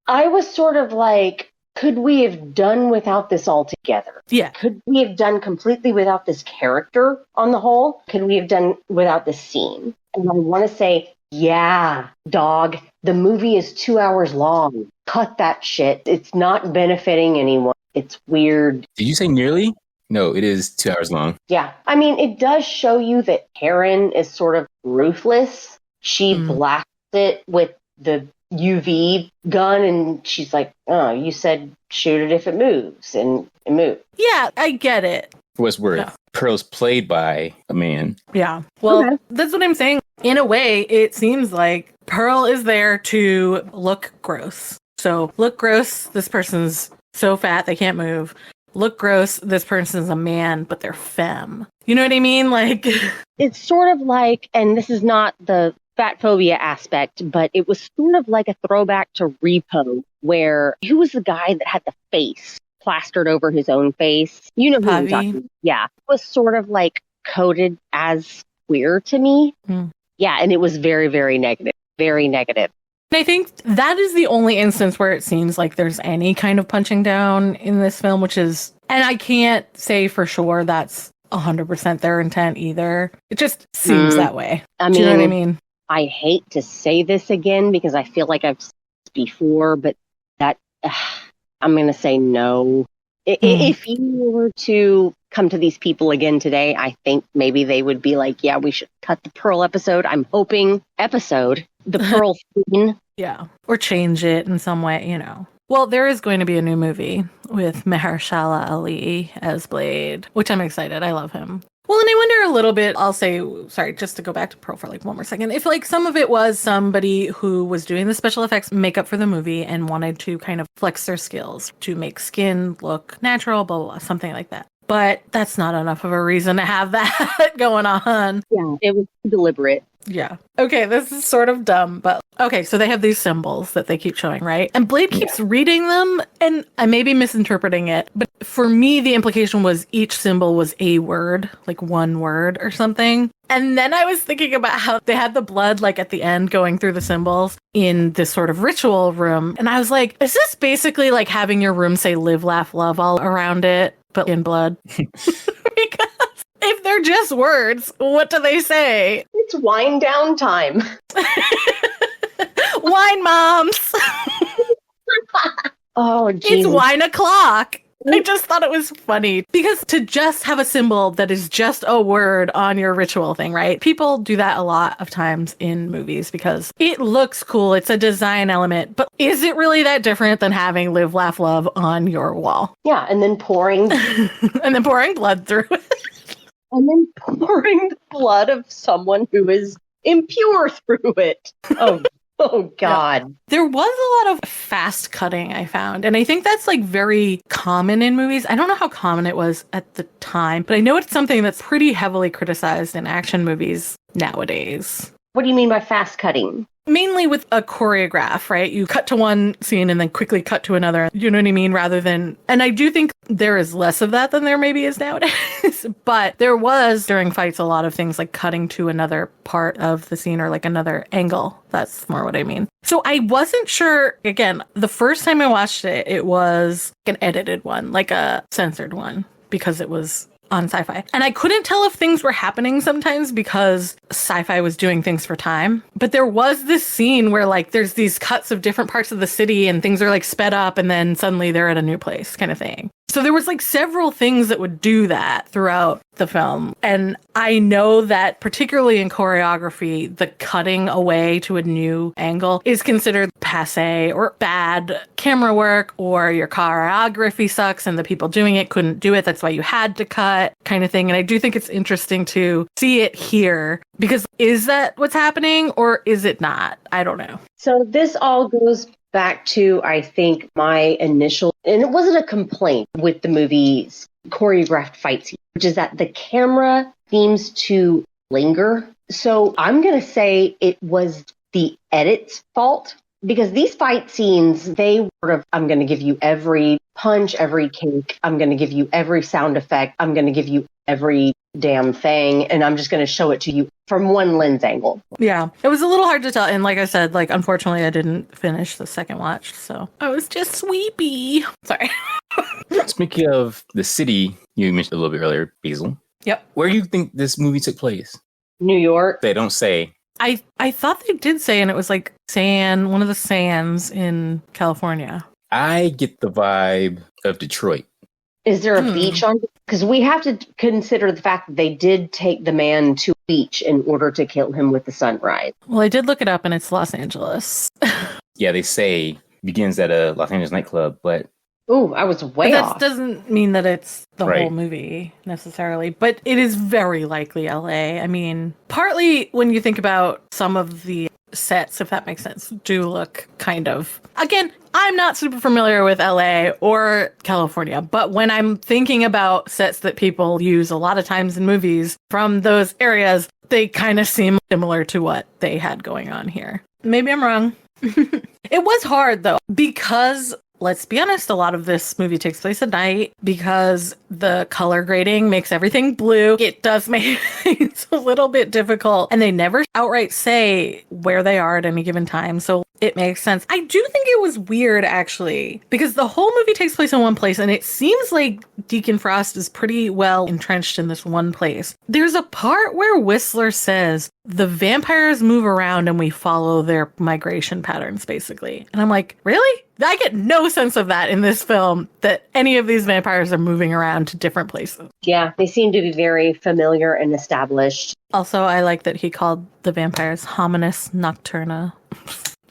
I was sort of like, could we have done without this altogether? Yeah. Could we have done completely without this character on the whole? Could we have done without this scene? And I want to say, yeah, dog, the movie is 2 hours long. Cut that shit. It's not benefiting anyone. It's weird. Did you say nearly? No, it is 2 hours long. Yeah. I mean, it does show you that Karen is sort of ruthless. She blasts it with the UV gun, and she's like, oh, you said shoot it if it moves, and it moved. Yeah, I get it. For what's worth, Pearl's played by a man. Yeah. Well, That's what I'm saying. In a way, it seems like Pearl is there to look gross. So, look gross, this person's so fat they can't move. Look gross, this person's a man, but they're femme. You know what I mean? Like, it's sort of like, and this is not the fat phobia aspect, but it was sort of like a throwback to Repo, where who was the guy that had the face plastered over his own face? You know who I'm talking about. Yeah. It was sort of like coded as queer to me. Yeah, and it was very, very negative. Very negative. And I think that is the only instance where it seems like there's any kind of punching down in this film, which is, and I can't say for sure that's 100% their intent either. It just seems that way. Do you know what I mean? I hate to say this again because I feel like I've said this before, but that I'm going to say no. If you were to come to these people again today, I think maybe they would be like, yeah, we should cut the Pearl episode. I'm hoping the Pearl scene. Yeah. Or change it in some way, you know. Well, there is going to be a new movie with Mahershala Ali as Blade, which I'm excited. I love him. Well, and I wonder a little bit, I'll say, sorry, just to go back to Pearl for like one more second, if like some of it was somebody who was doing the special effects makeup for the movie and wanted to kind of flex their skills to make skin look natural, blah, blah, blah, something like that. But that's not enough of a reason to have that going on. Yeah, it was deliberate. Yeah. Okay, this is sort of dumb, but okay, so they have these symbols that they keep showing, right? And Blade keeps reading them, and I may be misinterpreting it, but for me, the implication was each symbol was a word, like one word or something. And then I was thinking about how they had the blood, like at the end, going through the symbols in this sort of ritual room. And I was like, is this basically like having your room say live, laugh, love all around it, but in blood? Because if they're just words, what do they say? It's wind down time. Wine moms. Oh, geez. It's wine o'clock. I just thought it was funny because to just have a symbol that is just a word on your ritual thing, right? People do that a lot of times in movies because it looks cool. It's a design element, but is it really that different than having live, laugh, love on your wall? Yeah. And then pouring blood through it. And then pouring the blood of someone who is impure through it. Oh, God. Yeah. There was a lot of fast cutting, I found. And I think that's like very common in movies. I don't know how common it was at the time, but I know it's something that's pretty heavily criticized in action movies nowadays. What do you mean by fast cutting? Mainly with a choreograph, right? You cut to one scene and then quickly cut to another. You know what I mean? Rather than, and I do think there is less of that than there maybe is nowadays. But there was during fights a lot of things like cutting to another part of the scene or like another angle. That's more what I mean. So I wasn't sure, again, the first time I watched it, it was an edited one, like a censored one, because it was on Sci-Fi. And I couldn't tell if things were happening sometimes because Sci-Fi was doing things for time. But there was this scene where like there's these cuts of different parts of the city and things are like sped up and then suddenly they're at a new place kind of thing. So there was like several things that would do that throughout the film. And I know that particularly in choreography, the cutting away to a new angle is considered passé or bad camera work, or your choreography sucks and the people doing it couldn't do it. That's why you had to cut, kind of thing. And I do think it's interesting to see it here, because is that what's happening or is it not? I don't know. So this all goes back to, I think, my initial, and it wasn't a complaint with the movie's choreographed fight scene, which is that the camera seems to linger. So I'm going to say it was the edit's fault, because these fight scenes, they sort of, I'm going to give you every punch, every kick, I'm going to give you every sound effect, I'm going to give you every damn thing, and I'm just going to show it to you from one lens angle. Yeah, it was a little hard to tell. And like I said, like, unfortunately, I didn't finish the second watch, so I was just sleepy. Sorry. Speaking of the city you mentioned a little bit earlier, Basil. Yep. Where do you think this movie took place? New York. They don't say. I thought they did say, and it was like one of the sands in California. I get the vibe of Detroit. Is there a beach on? Because we have to consider the fact that they did take the man to a beach in order to kill him with the sunrise. Well, I did look it up, and it's Los Angeles. Yeah, they say begins at a Los Angeles nightclub, but Ooh, I was way But off. that doesn't mean that it's the Right. whole movie necessarily, but it is very likely LA. I mean, partly when you think about some of the sets, if that makes sense, do look kind of, again, I'm not super familiar with LA or California, but when I'm thinking about sets that people use a lot of times in movies from those areas, they kind of seem similar to what they had going on here. Maybe I'm wrong. It was hard though, because let's be honest, a lot of this movie takes place at night because the color grading makes everything blue. It does make things a little bit difficult, and they never outright say where they are at any given time. So it makes sense. I do think it was weird, actually, because the whole movie takes place in one place, and it seems like Deacon Frost is pretty well entrenched in this one place. There's a part where Whistler says, the vampires move around and we follow their migration patterns, basically. And I'm like, really? I get no sense of that in this film, that any of these vampires are moving around to different places. Yeah, they seem to be very familiar and established. Also, I like that he called the vampires Hominis Nocturna.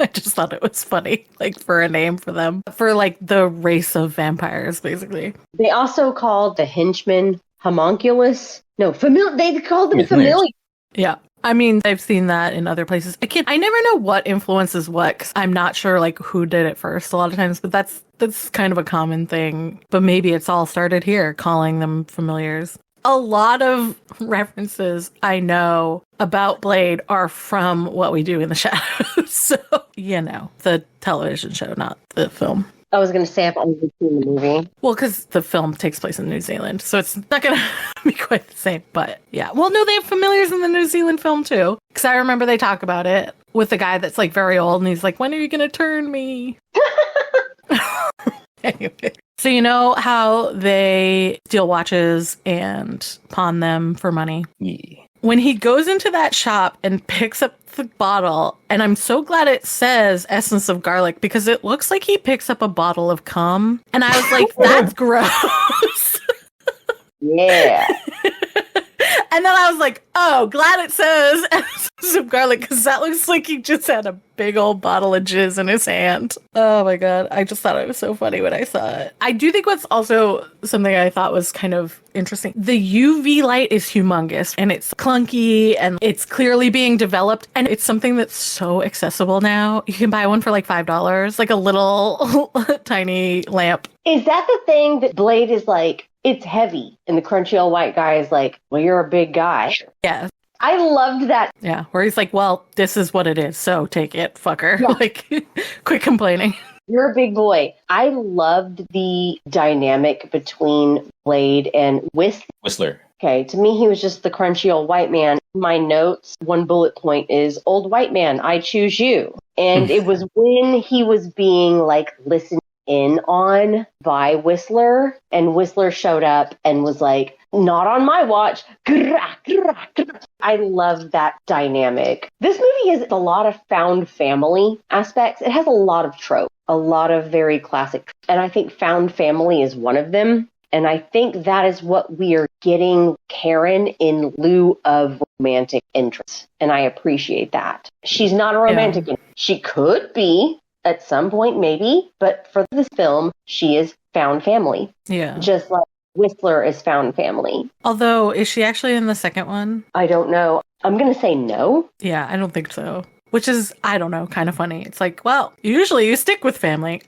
I just thought it was funny, like, for a name for them. For, like, the race of vampires, basically. They also called the henchmen homunculus. No, they called them Yeah, familiar. Yeah. I mean, I've seen that in other places. I never know what influences what, 'cause I'm not sure, like, who did it first a lot of times, but that's kind of a common thing. But maybe it's all started here, calling them familiars. A lot of references I know about Blade are from What We Do in the Shadows. So, you know, the television show, not the film. I was going to say I've only seen the movie. Well, because the film takes place in New Zealand, so it's not going to be quite the same. But yeah, well, no, they have familiars in the New Zealand film too, because I remember they talk about it with the guy that's like very old, and he's like, "When are you going to turn me?" Anyway, so you know how they steal watches and pawn them for money? Yeah. When he goes into that shop and picks up the bottle, and I'm so glad it says essence of garlic, because it looks like he picks up a bottle of cum. And I was like, that's gross. Yeah. And then I was like, oh, glad it says essence of garlic, because that looks like he just had a big old bottle of jizz in his hand. Oh my God. I just thought it was so funny when I saw it. I do think what's also something I thought was kind of interesting. The UV light is humongous, and it's clunky, and it's clearly being developed. And it's something that's so accessible now. You can buy one for like $5, like a little tiny lamp. Is that the thing that Blade is like, it's heavy, and the crunchy old white guy is like, well, you're a big guy. Yeah. I loved that. Yeah. Where he's like, well, this is what it is, so take it, fucker. Yeah. Like, quit complaining. You're a big boy. I loved the dynamic between Blade and Whistler. Okay, to me, he was just the crunchy old white man. My notes, one bullet point is, old white man, I choose you. And it was when he was being like listened in on by Whistler, and Whistler showed up and was like, Not on my watch. I love that dynamic. This movie has a lot of found family aspects. It has a lot of tropes, a lot of very classic. And I think found family is one of them. And I think that is what we are getting Karen in lieu of romantic interest. And I appreciate that. She's not a romantic interest. She could be at some point, maybe. But for this film, she is found family. Yeah. Just like Whistler is found family. Although, is she actually in the second one? I don't know. I'm going to say no. Yeah, I don't think so. Which is, I don't know, kind of funny. It's like, well, usually you stick with family.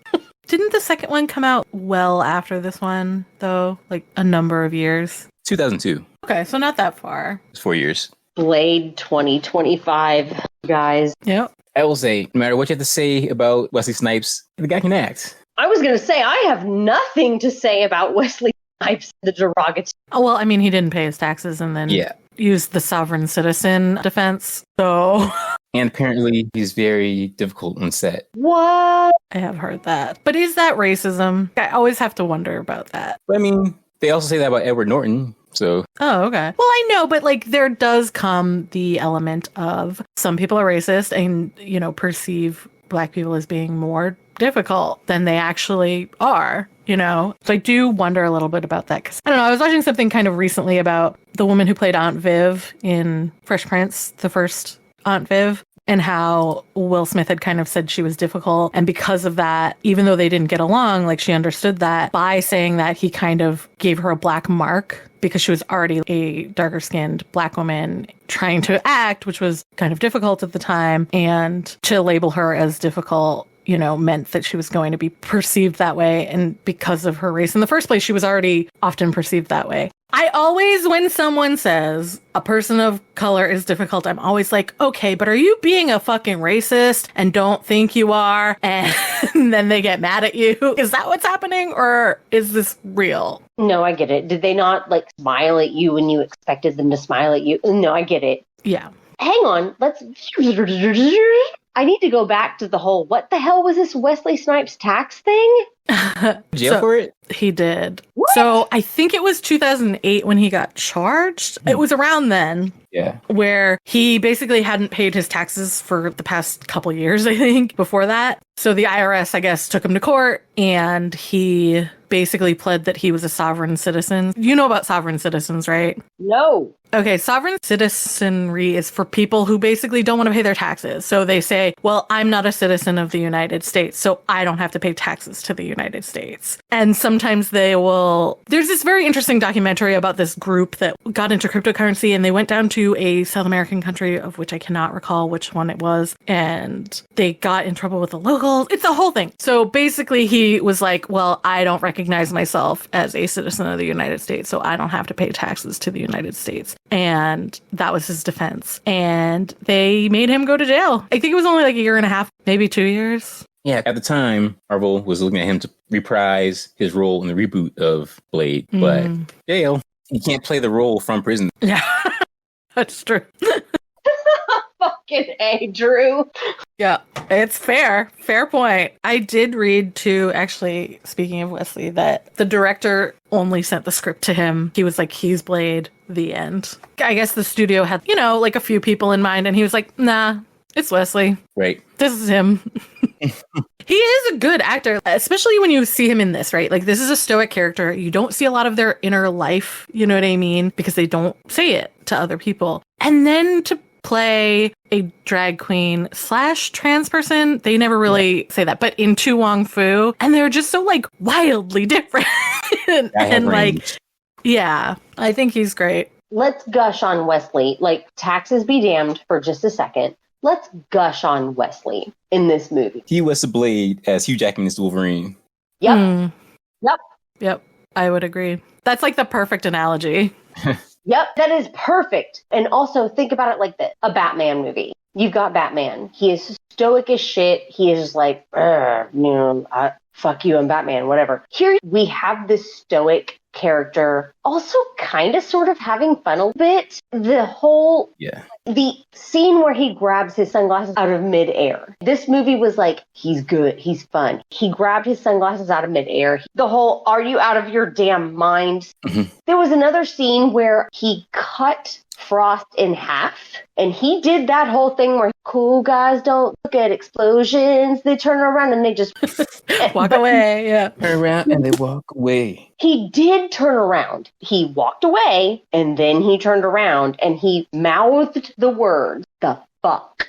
Didn't the second one come out well after this one, though? Like a number of years? 2002. Okay, so not that far. It's 4 years. Blade 2025, guys. Yep. I will say, no matter what you have to say about Wesley Snipes, the guy can act. I was going to say, I have nothing to say about Wesley Snipes, the derogatory. Oh, well, I mean, he didn't pay his taxes and then used the sovereign citizen defense, so... And apparently he's very difficult on set. What? I have heard that. But is that racism? I always have to wonder about that. But I mean, they also say that about Edward Norton, so... Oh, okay. Well, I know, but like there does come the element of some people are racist and, you know, perceive Black people as being more difficult than they actually are, you know? So I do wonder a little bit about that. Because, I don't know, I was watching something kind of recently about the woman who played Aunt Viv in Fresh Prince, the first Aunt Viv, and how Will Smith had kind of said she was difficult. And because of that, even though they didn't get along, like she understood that by saying that he kind of gave her a black mark because she was already a darker skinned Black woman trying to act, which was kind of difficult at the time. And to label her as difficult, you know, meant that she was going to be perceived that way. And because of her race in the first place, she was already often perceived that way. I always, when someone says a person of color is difficult, I'm always like, okay, but are you being a fucking racist and don't think you are? And then they get mad at you. Is that what's happening? Or is this real? No, I get it. Did they not like smile at you when you expected them to smile at you? No, I get it. Yeah. Hang on. I need to go back to the whole, what the hell was this Wesley Snipes tax thing? Jail for it? He did. What? So I think it was 2008 when he got charged. It was around then. Yeah. Where he basically hadn't paid his taxes for the past couple years, I think, before that. So the IRS, I guess, took him to court and he basically pled that he was a sovereign citizen. You know about sovereign citizens, right? No. Okay, sovereign citizenry is for people who basically don't want to pay their taxes. So they say, well, I'm not a citizen of the United States, so I don't have to pay taxes to the United States. And sometimes they will... There's this very interesting documentary about this group that got into cryptocurrency, and they went down to a South American country, of which I cannot recall which one it was, and they got in trouble with the locals. It's a whole thing. So basically he was like, well, I don't recognize myself as a citizen of the United States, so I don't have to pay taxes to the United States. And that was his defense. And they made him go to jail. I think it was only like a year and a half, maybe 2 years. Yeah, at the time, Marvel was looking at him to reprise his role in the reboot of Blade, but jail. He can't play the role from prison. Yeah, that's true. Fucking A, Drew. Yeah, it's fair. Fair point. I did read too, actually, speaking of Wesley, that the director only sent the script to him. He was like, he's Blade, the end. I guess the studio had, you know, like a few people in mind, and he was like, nah, it's Wesley. Right. This is him. He is a good actor, especially when you see him in this, right? Like, this is a stoic character. You don't see a lot of their inner life, you know what I mean? Because they don't say it to other people. And then to play a drag queen / trans person, they never really say that, but in Tu Wong Fu, and they're just so like wildly different. and like, yeah, I think he's great. Let's gush on Wesley. Like, taxes be damned for just a second. Let's gush on Wesley in this movie. He was the Blade as Hugh Jackman is the Wolverine. Yep. Yep. I would agree. That's like the perfect analogy. Yep, that is perfect. And also think about it like this. A Batman movie. You've got Batman. He is stoic as shit. He is just like, fuck you, I'm Batman, whatever. Here we have this stoic character. Also kind of sort of having fun a bit. The scene where he grabs his sunglasses out of midair. This movie was like, he's good, he's fun. He grabbed his sunglasses out of midair. The whole, are you out of your damn mind? Mm-hmm. There was another scene where he cut Frost in half, and he did that whole thing where cool guys don't look at explosions. They turn around and they just walk away. Yeah. Turn around and they walk away. He did turn around. He walked away and then he turned around and he mouthed the words, the fuck.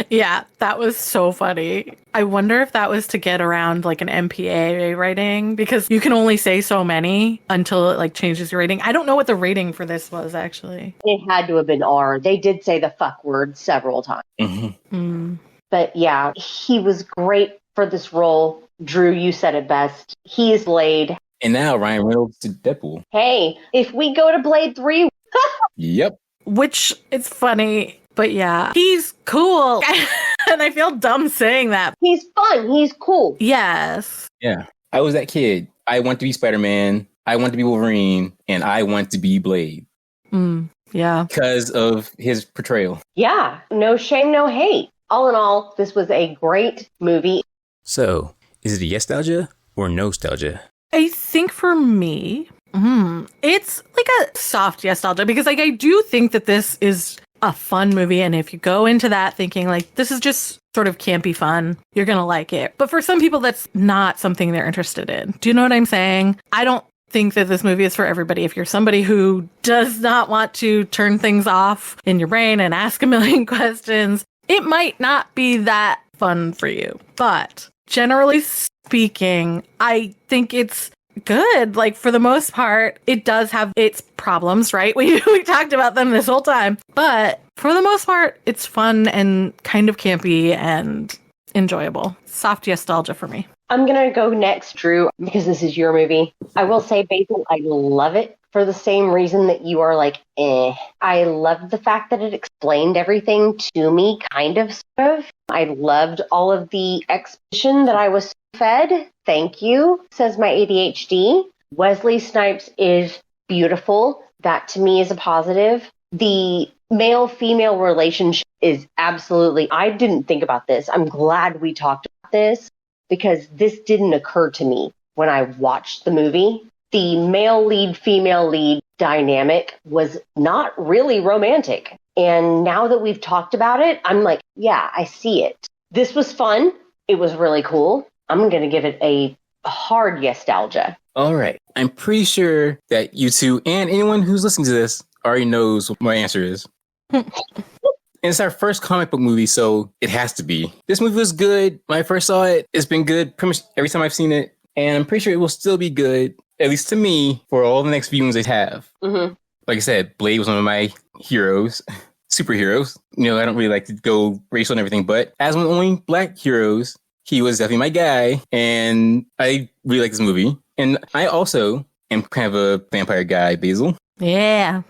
Yeah, that was so funny. I wonder if that was to get around like an MPAA rating, because you can only say so many until it like changes your rating. I don't know what the rating for this was actually. It had to have been R. They did say the fuck word several times. Mm-hmm. Mm. But yeah, he was great for this role. Drew, you said it best. He is Blade. And now Ryan Reynolds to Deadpool. Hey, if we go to Blade 3... Yep. Which, it's funny, but yeah, he's cool. And I feel dumb saying that. He's fun. He's cool. Yes. Yeah. I was that kid. I want to be Spider-Man. I want to be Wolverine. And I want to be Blade. Yeah. Because of his portrayal. Yeah. No shame, no hate. All in all, this was a great movie. So, is it a Yestalgia or nostalgia? I think for me, it's like a soft Yestalgia, because like I do think that this is a fun movie, and if you go into that thinking like this is just sort of campy fun, you're gonna like it. But for some people, that's not something they're interested in. Do you know what I'm saying? I don't think that this movie is for everybody. If you're somebody who does not want to turn things off in your brain and ask a million questions, it might not be that fun for you. But generally speaking, I think it's good. Like, for the most part, it does have its problems, right? We talked about them this whole time. But for the most part, it's fun and kind of campy and enjoyable. Soft Yestalgia for me. I'm going to go next, Drew, because this is your movie. I will say, Basil, I love it for the same reason that you are like, eh. I loved the fact that it explained everything to me, kind of, sort of. I loved all of the exposition that I was fed. Thank you, says my ADHD. Wesley Snipes is beautiful. That to me is a positive. The male-female relationship is absolutely, I didn't think about this. I'm glad we talked about this, because this didn't occur to me when I watched the movie. The male lead, female lead dynamic was not really romantic. And now that we've talked about it, I'm like, yeah, I see it. This was fun. It was really cool. I'm going to give it a hard Yestalgia. All right. I'm pretty sure that you two and anyone who's listening to this already knows what my answer is. And it's our first comic book movie, so it has to be. This movie was good. When I first saw it, it's been good pretty much every time I've seen it. And I'm pretty sure it will still be good, at least to me, for all the next viewings I have. Mm-hmm. Like I said, Blade was one of my heroes, superheroes. You know, I don't really like to go racial and everything, but as one of the only black heroes, he was definitely my guy. And I really like this movie. And I also am kind of a vampire guy, Basil. Yeah.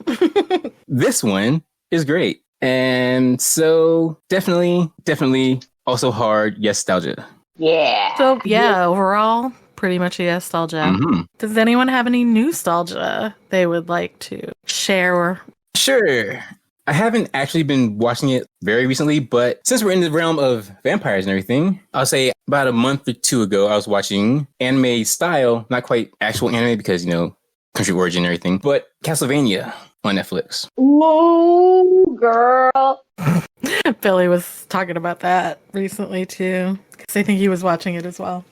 This one is great. And so definitely also hard Yestalgia. Yeah. So yeah, overall, pretty much a Yestalgia. Mm-hmm. Does anyone have any nostalgia they would like to share? Sure. I haven't actually been watching it very recently, but since we're in the realm of vampires and everything, I'll say about a month or two ago, I was watching anime style, not quite actual anime because, you know, country origin and everything, but Castlevania on Netflix. Ooh, girl. Billy was talking about that recently too, because I think he was watching it as well.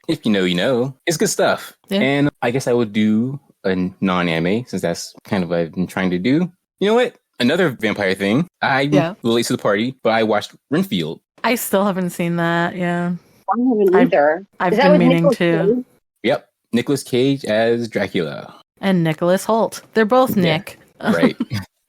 If you know, you know. It's good stuff. Yeah. And I guess I would do a non-anime, since that's kind of what I've been trying to do. You know what? Another vampire thing. I'm late to the party, but I watched Renfield. I still haven't seen that. Yeah. I haven't either. I've Is that been with meaning Nicolas to. Cage? Yep. Nicolas Cage as Dracula. And Nicholas Hoult. They're both Nick. Right.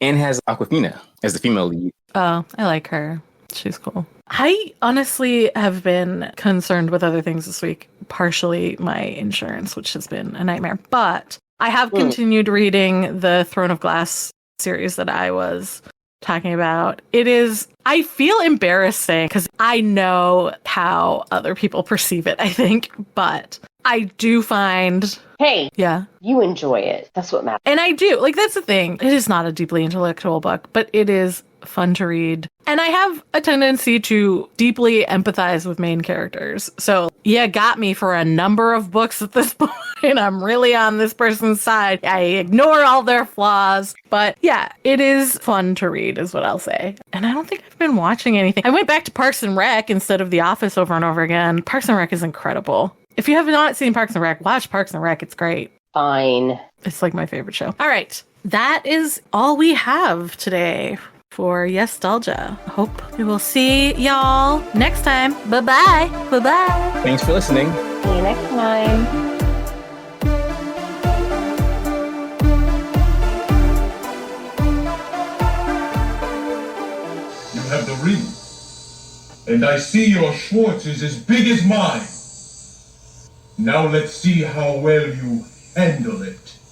And has Awkwafina as the female lead. Oh, I like her. She's cool. I honestly have been concerned with other things this week. Partially my insurance, which has been a nightmare. But I have continued reading the Throne of Glass series that I was talking about. It is, I feel embarrassed saying, because I know how other people perceive it, I think. But I do find, Hey, yeah. you enjoy it. That's what matters. And I do. Like, that's the thing. It is not a deeply intellectual book, but it is fun to read. And I have a tendency to deeply empathize with main characters. So, yeah, got me for a number of books at this point. I'm really on this person's side. I ignore all their flaws. But yeah, it is fun to read, is what I'll say. And I don't think I've been watching anything. I went back to Parks and Rec instead of The Office over and over again. Parks and Rec is incredible. If you have not seen Parks and Rec, watch Parks and Rec. It's great. Fine. It's like my favorite show. All right. That is all we have today for Yestalgia. Hope we will see y'all next time. Bye-bye. Bye-bye. Thanks for listening. See you next time. You have the ring. And I see your Schwartz is as big as mine. Now let's see how well you handle it.